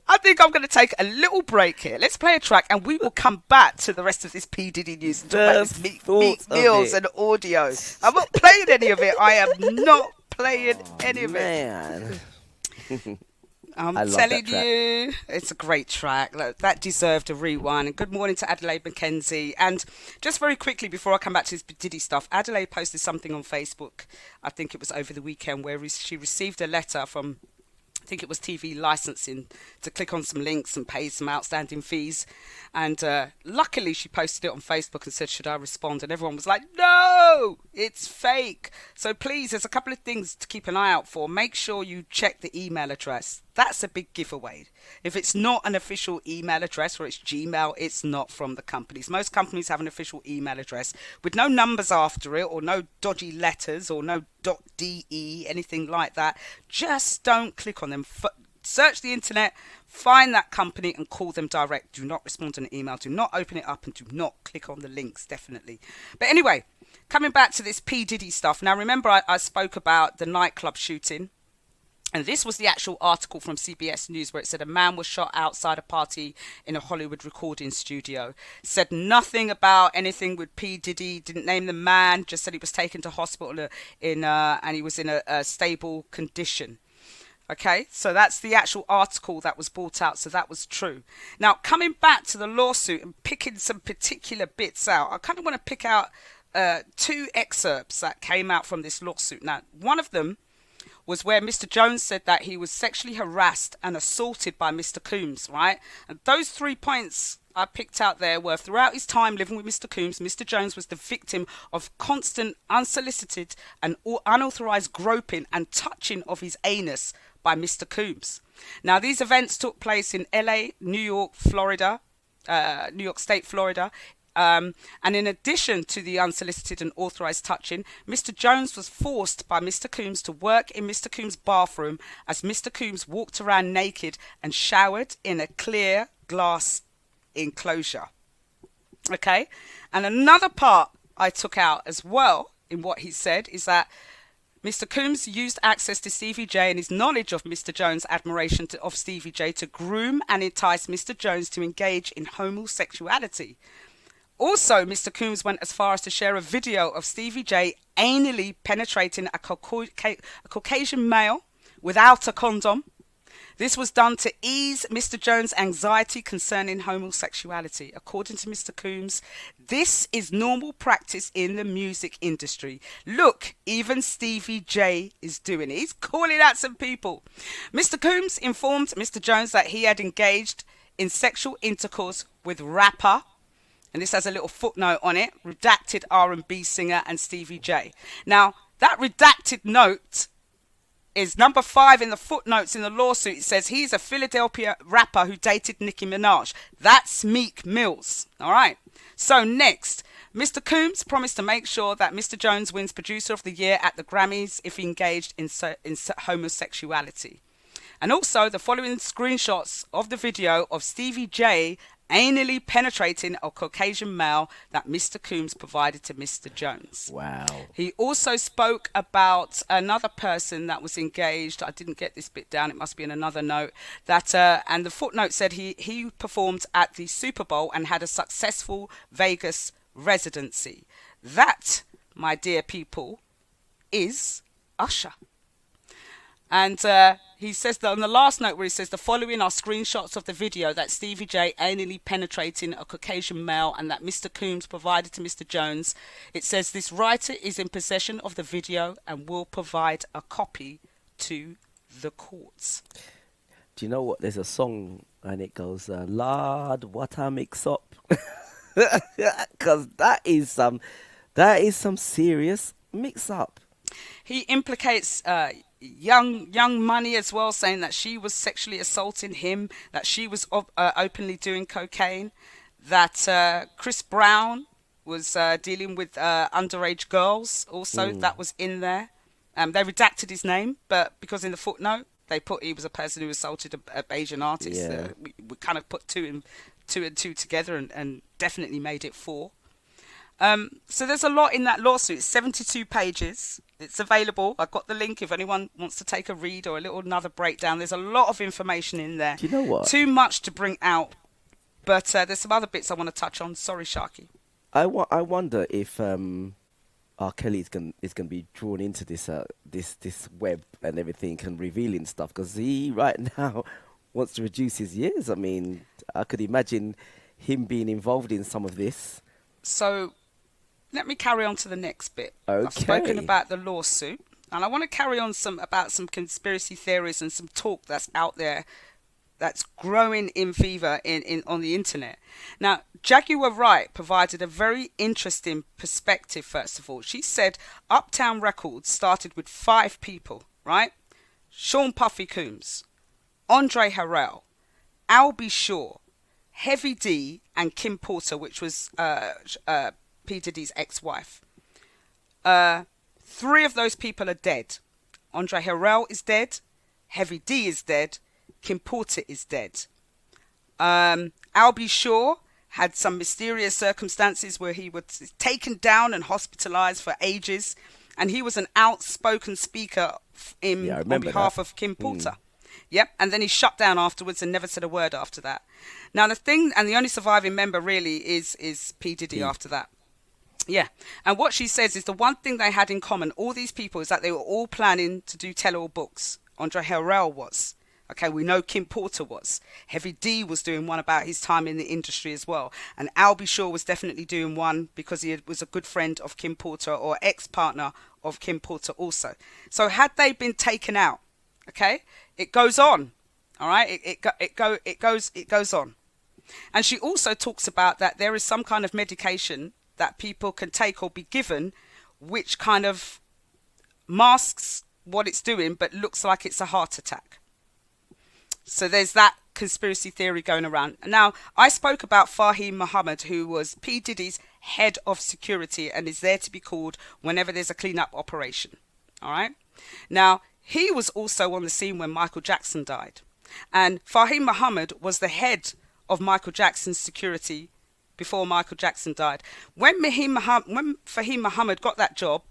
I think I'm going to take a little break here. Let's play a track and we will come back to the rest of this P. Diddy news and talk about this Meek Mills and audio. I'm not playing any of it. I am not playing any of it. I'm telling you, it's a great track. That deserved a rewind. And good morning to Adelaide McKenzie. And just very quickly, before I come back to this Diddy stuff, Adelaide posted something on Facebook, I think it was over the weekend, where she received a letter from, I think it was TV licensing, to click on some links and pay some outstanding fees. And luckily she posted it on Facebook and said, should I respond? And everyone was like, no, it's fake. So please, there's a couple of things to keep an eye out for. Make sure you check the email address. That's a big giveaway. If it's not an official email address or it's Gmail, it's not from the companies. Most companies have an official email address with no numbers after it or no dodgy letters or no .de, anything like that. Just don't click on them. Search the internet, find that company and call them direct. Do not respond to an email. Do not open it up and do not click on the links, definitely. But anyway, coming back to this P. Diddy stuff. Now, remember I spoke about the nightclub shooting. And this was the actual article from CBS News where it said a man was shot outside a party in a Hollywood recording studio. Said nothing about anything with P. Diddy, didn't name the man, just said he was taken to hospital and he was in a stable condition. Okay, so that's the actual article that was brought out, so that was true. Now, coming back to the lawsuit and picking some particular bits out, I kind of want to pick out two excerpts that came out from this lawsuit. Now, one of them was where Mr. Jones said that he was sexually harassed and assaulted by Mr. Coombs, right? And those 3 points I picked out there were throughout his time living with Mr. Coombs, Mr. Jones was the victim of constant, unsolicited and unauthorized groping and touching of his anus by Mr. Coombs. Now, these events took place in LA, New York, Florida, New York State, Florida. And in addition to the unsolicited and authorized touching, Mr. Jones was forced by Mr. Coombs to work in Mr. Coombs' bathroom as Mr. Coombs walked around naked and showered in a clear glass enclosure. Okay? And another part I took out as well in what he said is that Mr. Coombs used access to Stevie J and his knowledge of Mr. Jones' admiration of Stevie J to groom and entice Mr. Jones to engage in homosexuality. Also, Mr. Coombs went as far as to share a video of Stevie J anally penetrating a Caucasian male without a condom. This was done to ease Mr. Jones' anxiety concerning homosexuality. According to Mr. Coombs, this is normal practice in the music industry. Look, even Stevie J is doing it. He's calling out some people. Mr. Coombs informed Mr. Jones that he had engaged in sexual intercourse with rapper, and this has a little footnote on it, redacted R&B singer and Stevie J. Now, that redacted note is number 5 in the footnotes in the lawsuit. It says he's a Philadelphia rapper who dated Nicki Minaj. That's Meek Mills. All right. So next, Mr. Coombs promised to make sure that Mr. Jones wins Producer of the Year at the Grammys if he engaged in homosexuality. And also the following screenshots of the video of Stevie J anally penetrating a Caucasian male that Mr. Coombs provided to Mr. Jones. Wow. He also spoke about another person that was engaged. I didn't get this bit down. It must be in another note. That and the footnote said he performed at the Super Bowl and had a successful Vegas residency. That, my dear people, is Usher. And he says that on the last note where he says the following are screenshots of the video that Stevie J anally penetrating a Caucasian male and that Mr. Coombs provided to Mr. Jones. It says this writer is in possession of the video and will provide a copy to the courts. Do you know what? There's a song and it goes, Lord, what I mix up. Because that is some serious mix up. He implicates Young Money as well, saying that she was sexually assaulting him, that she was openly doing cocaine, that Chris Brown was dealing with underage girls also. That was in there. They redacted his name, but because in the footnote they put he was a person who assaulted a Asian artist. Yeah. We kind of put two and two together and definitely made it 4. So there's a lot in that lawsuit. It's 72 pages. It's available. I've got the link if anyone wants to take a read or another breakdown. There's a lot of information in there. Do you know what? Too much to bring out, but there's some other bits I want to touch on. Sorry, Sharky. I wonder if R. Kelly is going to be drawn into this web and everything and revealing stuff, because he right now wants to reduce his years. I mean, I could imagine him being involved in some of this. So let me carry on to the next bit. Okay. I've spoken about the lawsuit, and I want to carry on about some conspiracy theories and some talk that's out there that's growing in fever on the internet. Now, Jaguar Wright provided a very interesting perspective, first of all. She said Uptown Records started with 5 people, right? Sean Puffy Combs, Andre Harrell, Albie Shaw, Heavy D, and Kim Porter, which was P. Diddy's ex-wife. 3 of those people are dead. Andre Harrell is dead. Heavy D is dead. Kim Porter is dead. Albie Shaw had some mysterious circumstances where he was taken down and hospitalized for ages, and he was an outspoken speaker on behalf of Kim Porter. Yep, and then he shut down afterwards and never said a word after that. Now the only surviving member really is P. Diddy after that. Yeah, and what she says is the one thing they had in common, all these people, is that they were all planning to do tell-all books. Andre Harrell was. Okay, we know Kim Porter was. Heavy D was doing one about his time in the industry as well. And Albie Shaw was definitely doing one because he was a good friend of Kim Porter, or ex-partner of Kim Porter also. So had they been taken out, okay, it goes on. All right, it goes on. And she also talks about that there is some kind of medication that people can take or be given, which kind of masks what it's doing, but looks like it's a heart attack. So there's that conspiracy theory going around. Now, I spoke about Fahim Muhammad, who was P. Diddy's head of security and is there to be called whenever there's a cleanup operation. All right. Now, he was also on the scene when Michael Jackson died. And Fahim Muhammad was the head of Michael Jackson's security before Michael Jackson died. When Fahim Muhammad got that job,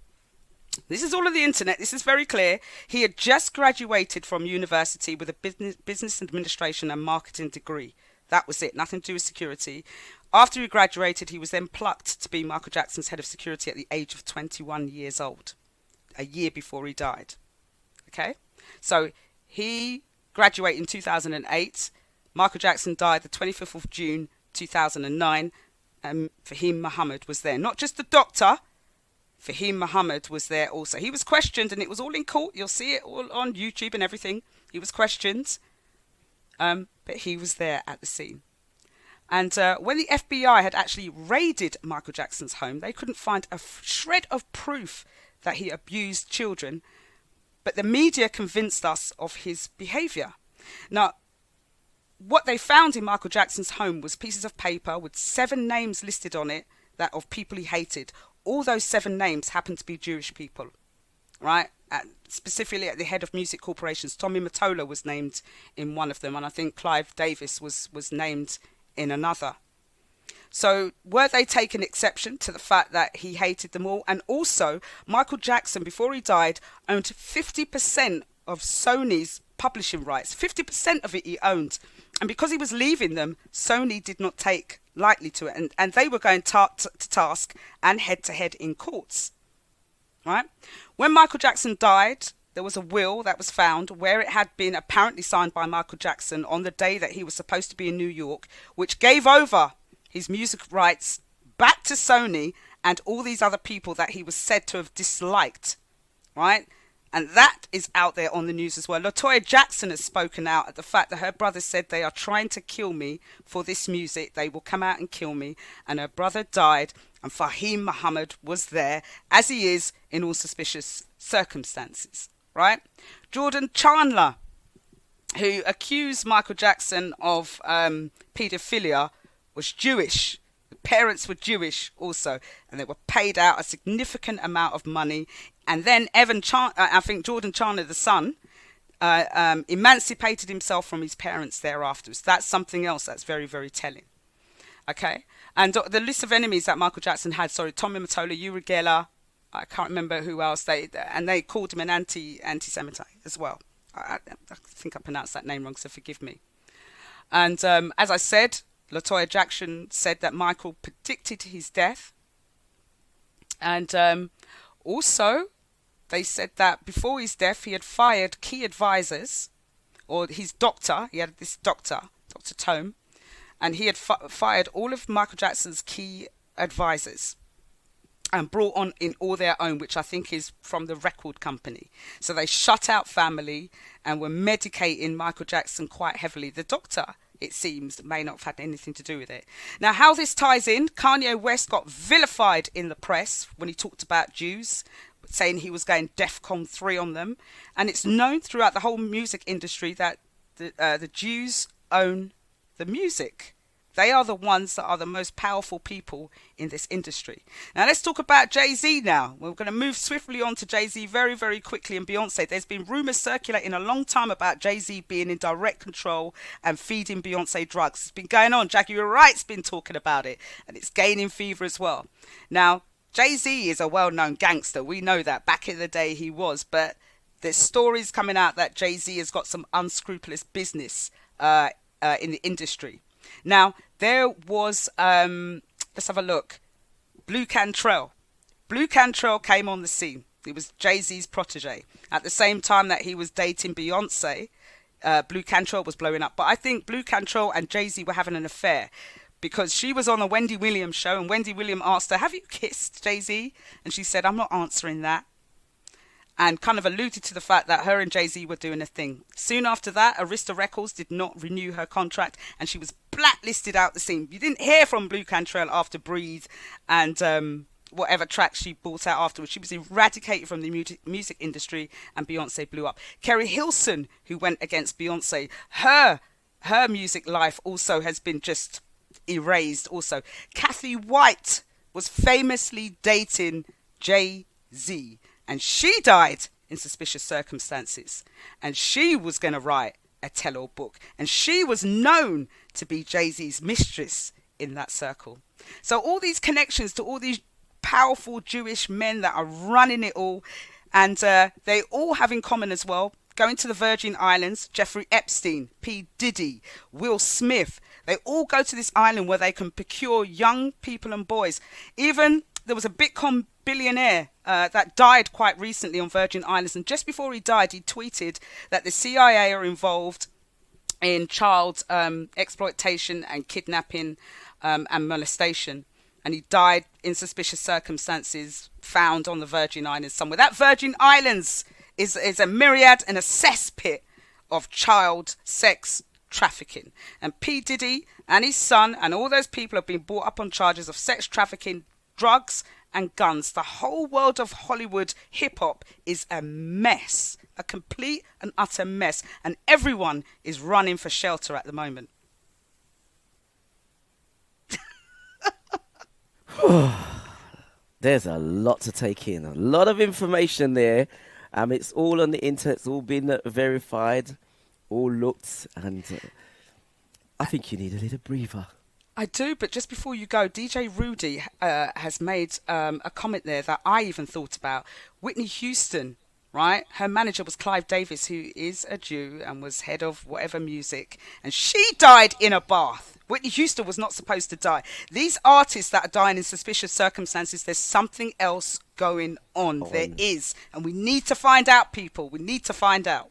this is all of the internet, this is very clear. He had just graduated from university with a business administration and marketing degree. That was it, nothing to do with security. After he graduated, he was then plucked to be Michael Jackson's head of security at the age of 21 years old, a year before he died. Okay? So he graduated in 2008. Michael Jackson died the 25th of June 2009, and Fahim Muhammad was there. Not just the doctor, Fahim Muhammad was there also. He was questioned, and it was all in court. You'll see it all on YouTube and everything. He was questioned, but he was there at the scene. And when the FBI had actually raided Michael Jackson's home, they couldn't find a shred of proof that he abused children, but the media convinced us of his behaviour. Now, what they found in Michael Jackson's home was pieces of paper with 7 names listed on it that of people he hated. All those 7 names happened to be Jewish people, right? Specifically at the head of music corporations. Tommy Mottola was named in one of them, and I think Clive Davis was named in another. So were they taking exception to the fact that he hated them all? And also, Michael Jackson, before he died, owned 50% of Sony's publishing rights. 50% of it he owned. And because he was leaving them, Sony did not take lightly to it. And they were going to task and head-to-head in courts. Right? When Michael Jackson died, there was a will that was found where it had been apparently signed by Michael Jackson on the day that he was supposed to be in New York, which gave over his music rights back to Sony and all these other people that he was said to have disliked. Right? And that is out there on the news as well. LaToya Jackson has spoken out at the fact that her brother said they are trying to kill me for this music. They will come out and kill me. And her brother died. And Fahim Muhammad was there, as he is in all suspicious circumstances. Right? Jordan Chandler, who accused Michael Jackson of paedophilia, was Jewish. The parents were Jewish also. And they were paid out a significant amount of money. And then I think Jordan Chandler, the son, emancipated himself from his parents thereafter. So that's something else that's very, very telling. Okay? And the list of enemies that Michael Jackson had, Tommy Mottola, Uri Geller, I can't remember who else, they called him an anti-Semite as well. I think I pronounced that name wrong, so forgive me. And as I said, LaToya Jackson said that Michael predicted his death. And also, they said that before his death, he had fired key advisors, or his doctor. He had this doctor, Dr. Tome, and he had fired all of Michael Jackson's key advisors and brought on in all their own, which I think is from the record company. So they shut out family and were medicating Michael Jackson quite heavily. The doctor, it seems, may not have had anything to do with it. Now, how this ties in, Kanye West got vilified in the press when he talked about Jews, saying he was going DEFCON 3 on them. And it's known throughout the whole music industry that the Jews own the music. They are the ones that are the most powerful people in this industry. Now, let's talk about Jay-Z now. We're going to move swiftly on to Jay-Z very, very quickly, and Beyonce. There's been rumours circulating a long time about Jay-Z being in direct control and feeding Beyonce drugs. It's been going on. Jaguar Wright's been talking about it, and it's gaining fever as well. Now, Jay-Z is a well-known gangster. We know that. Back in the day he was, but there's stories coming out that Jay-Z has got some unscrupulous business in the industry. Now, there was, let's have a look, Blue Cantrell. Blue Cantrell came on the scene, He was Jay-Z's protege. At the same time that he was dating Beyonce, Blue Cantrell was blowing up. But I think Blue Cantrell and Jay-Z were having an affair because she was on a Wendy Williams show and Wendy Williams asked her, have you kissed Jay-Z? And she said, I'm not answering that. And kind of alluded to the fact that her and Jay-Z were doing a thing. Soon after that, Arista Records did not renew her contract and she was blacklisted out the scene. You didn't hear from Blue Cantrell after Breathe and whatever tracks she brought out afterwards. She was eradicated from the music industry and Beyonce blew up. Kerry Hilson, who went against Beyonce, her music life also has been just erased also. Kathy White was famously dating Jay-Z. And she died in suspicious circumstances. And she was going to write a tell-all book. And she was known to be Jay-Z's mistress in that circle. So all these connections to all these powerful Jewish men that are running it all. And they all have in common as well. Going to the Virgin Islands, Jeffrey Epstein, P. Diddy, Will Smith. They all go to this island where they can procure young people and boys. Even there was a Bitcoin billionaire that died quite recently on Virgin Islands. And just before he died, he tweeted that the CIA are involved in child exploitation and kidnapping and molestation. And he died in suspicious circumstances found on the Virgin Islands somewhere. That Virgin Islands is a myriad and a cesspit of child sex trafficking. And P. Diddy and his son and all those people have been brought up on charges of sex trafficking, drugs and guns. The whole world of Hollywood hip-hop is a mess, a complete and utter mess, and everyone is running for shelter at the moment. There's a lot to take in, a lot of information there. It's all on the internet, it's all been verified, all looked, and I think you need a little breather. I do, but just before you go, DJ Rudy has made a comment there that I even thought about. Whitney Houston, right? Her manager was Clive Davis, who is a Jew and was head of whatever music, and she died in a bath. Whitney Houston was not supposed to die. These artists that are dying in suspicious circumstances, there's something else going on. There is, and we need to find out, people. We need to find out.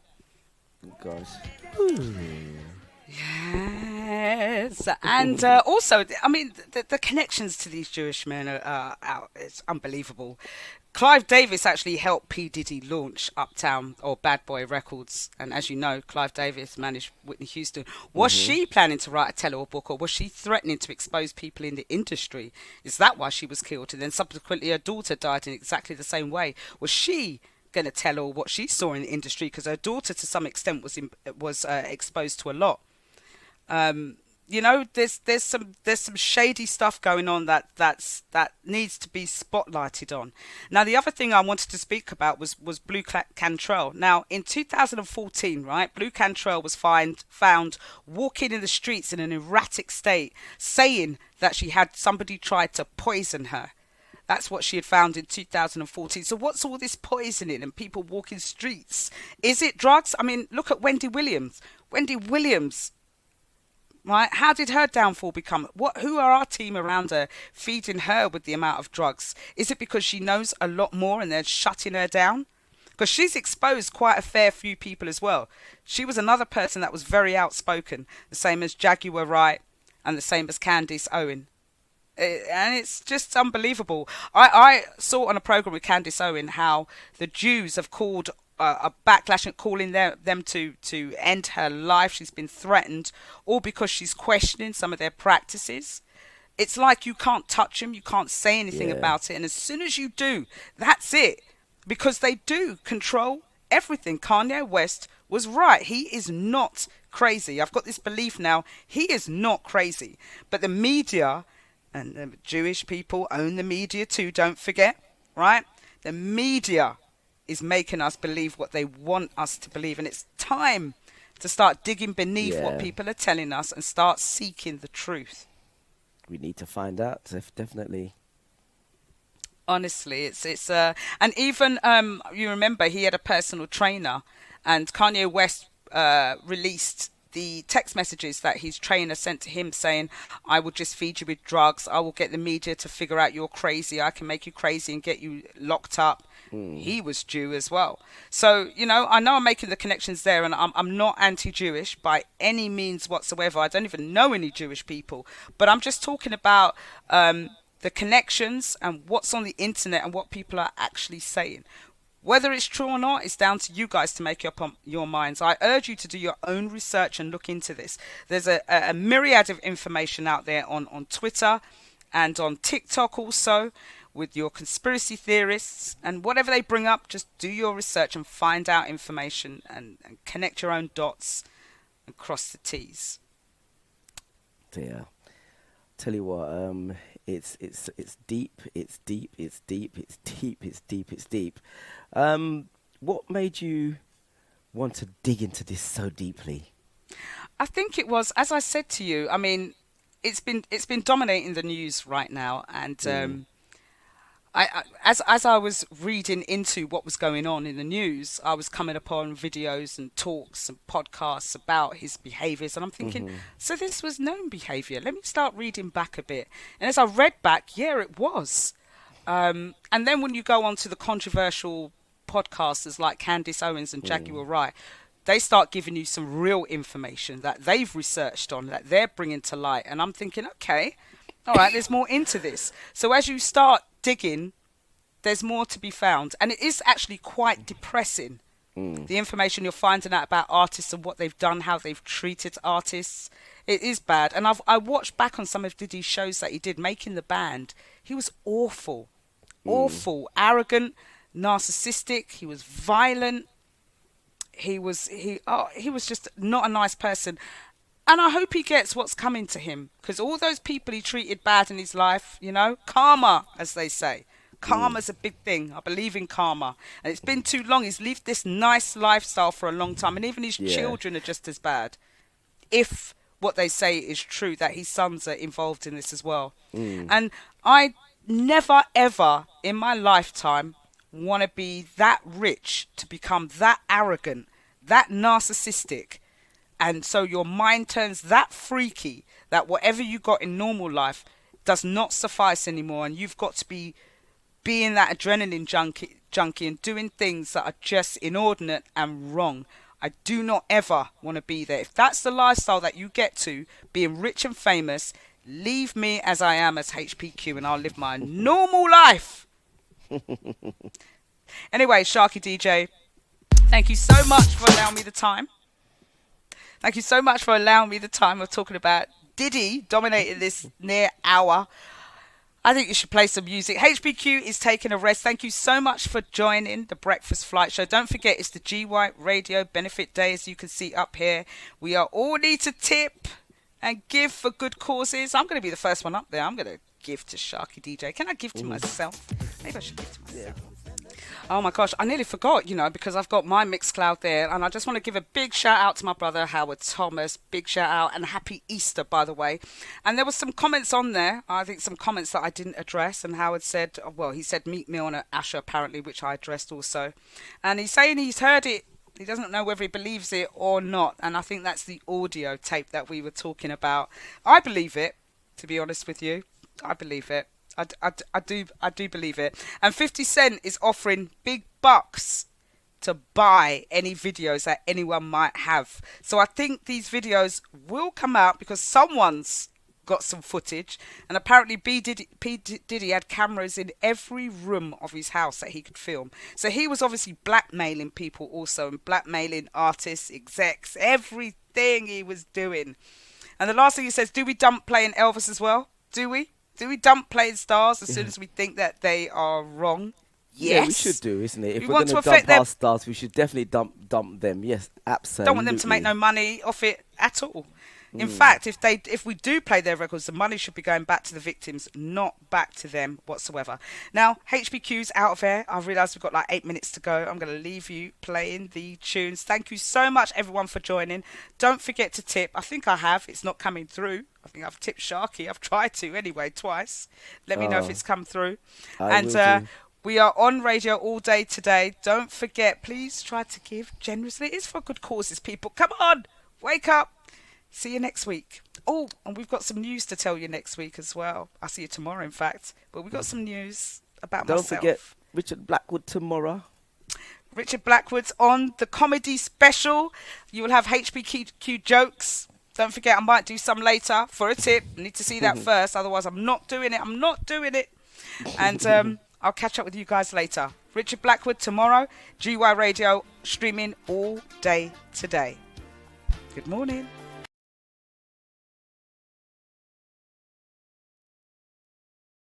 Oh, gosh. Yes, and also, I mean, the connections to these Jewish men are it's unbelievable. Clive Davis actually helped P. Diddy launch Uptown or Bad Boy Records, and as you know, Clive Davis managed Whitney Houston. Was she planning to write a tell-all book, or was she threatening to expose people in the industry? Is that why she was killed? And then subsequently her daughter died in exactly the same way. Was she going to tell all what she saw in the industry? Because her daughter, to some extent, was exposed to a lot. You know, there's some shady stuff going on that needs to be spotlighted on. Now, the other thing I wanted to speak about was Blue Cantrell. Now, in 2014, right, Blue Cantrell was found walking in the streets in an erratic state, saying that she had somebody tried to poison her. That's what she had found in 2014. So what's all this poisoning and people walking streets? Is it drugs? I mean, look at Wendy Williams. Wendy Williams. Right? How did her downfall become? Who are our team around her feeding her with the amount of drugs? Is it because she knows a lot more and they're shutting her down? Because she's exposed quite a fair few people as well. She was another person that was very outspoken, the same as Jaguar Wright and the same as Candace Owen. And it's just unbelievable. I saw on a program with Candace Owen how the Jews have called a backlash and calling them to end her life. She's been threatened, all because she's questioning some of their practices. It's like you can't touch them, you can't say anything about it, and as soon as you do, that's it, because they do control everything. Kanye West was right. He is not crazy. I've got this belief now, he is not crazy, but the media and the Jewish people own the media too, don't forget, right? The media is making us believe what they want us to believe, and it's time to start digging beneath what people are telling us and start seeking the truth. We need to find out, definitely. Honestly, it's and even you remember he had a personal trainer, and Kanye West released the text messages that his trainer sent to him saying, I will just feed you with drugs. I will get the media to figure out you're crazy. I can make you crazy and get you locked up. He was Jew as well. So, I know I'm making the connections there, and I'm not anti-Jewish by any means whatsoever. I don't even know any Jewish people. But I'm just talking about the connections and what's on the internet and what people are actually saying. Whether it's true or not, it's down to you guys to make up your minds. I urge you to do your own research and look into this. There's a myriad of information out there on Twitter and on TikTok also, with your conspiracy theorists, and whatever they bring up, just do your research and find out information and connect your own dots and cross the T's. Dear, tell you what, it's deep, it's deep, it's deep, it's deep, it's deep, it's deep. What made you want to dig into this so deeply? I think it was, as I said to you, I mean, it's been dominating the news right now, and as I was reading into what was going on in the news, I was coming upon videos and talks and podcasts about his behaviours, and I'm thinking, so this was known behaviour. Let me start reading back a bit. And as I read back, yeah, it was. And then when you go on to the controversial podcasters like Candace Owens and Jackie Will Wright, they start giving you some real information that they've researched on, that they're bringing to light. And I'm thinking, okay, all right, there's more into this. So as you start digging, there's more to be found. And it is actually quite depressing, the information you're finding out about artists and what they've done, how they've treated artists. It is bad. And I watched back on some of Diddy's shows that he did, Making the Band. He was awful, arrogant, narcissistic. He was violent. He was just not a nice person. And I hope he gets what's coming to him, because all those people he treated bad in his life, karma, as they say. Karma's a big thing. I believe in karma. And it's been too long. He's lived this nice lifestyle for a long time. And even his children are just as bad. If what they say is true, that his sons are involved in this as well. And I never, ever in my lifetime want to be that rich, to become that arrogant, that narcissistic. And so your mind turns that freaky that whatever you got in normal life does not suffice anymore. And you've got to be being that adrenaline junkie and doing things that are just inordinate and wrong. I do not ever want to be there. If that's the lifestyle that you get to, being rich and famous, leave me as I am as HPQ and I'll live my normal life. Anyway, Sharky DJ, thank you so much for allowing me the time. Thank you so much for allowing me the time of talking about Diddy dominating this near hour. I think you should play some music. HPQ is taking a rest. Thank you so much for joining the Breakfast Flight Show. Don't forget, it's the G White Radio Benefit Day, as you can see up here. We are all need to tip and give for good causes. I'm going to be the first one up there. I'm going to give to Sharky DJ. Can I give to myself? Maybe I should give to myself. Oh my gosh, I nearly forgot, because I've got my Mixcloud there, and I just want to give a big shout out to my brother Howard Thomas. Big shout out, and happy Easter, by the way. And there was some comments on there, I think some comments that I didn't address, and Howard said, he said Meet Me on a Asher apparently, which I addressed also. And he's saying he's heard it. He doesn't know whether he believes it or not, and I think that's the audio tape that we were talking about. I believe it, to be honest with you. I believe it. I do believe it. And 50 Cent is offering big bucks to buy any videos that anyone might have. So I think these videos will come out because someone's got some footage. And apparently P. Diddy had cameras in every room of his house that he could film. So he was obviously blackmailing people also, and blackmailing artists, execs, everything he was doing. And the last thing he says, do we dump playing Elvis as well? Do we? Do we dump playing stars as soon as we think that they are wrong? Yes. Yeah, we should do, isn't it? If we're going to dump our stars, we should definitely dump them. Yes, absolutely. Don't want them to make no money off it at all. In fact, if we do play their records, the money should be going back to the victims, not back to them whatsoever. Now, HPQ's out of air. I realise we've got like 8 minutes to go. I'm going to leave you playing the tunes. Thank you so much, everyone, for joining. Don't forget to tip. I think I have. It's not coming through. I think I've tipped Sharky. I've tried to anyway, twice. Let me know if it's come through. We are on radio all day today. Don't forget, please try to give generously. It's for good causes, people. Come on, wake up. See you next week. Oh, and we've got some news to tell you next week as well. I'll see you tomorrow, in fact. But we've got some news about Don't myself. forget Richard Blackwood tomorrow. Richard Blackwood's on the comedy special. You will have HPQ jokes. Don't forget, I might do some later for a tip. I need to see that first. Otherwise, I'm not doing it. I'm not doing it. And I'll catch up with you guys later. Richard Blackwood tomorrow. GY Radio streaming all day today. Good morning.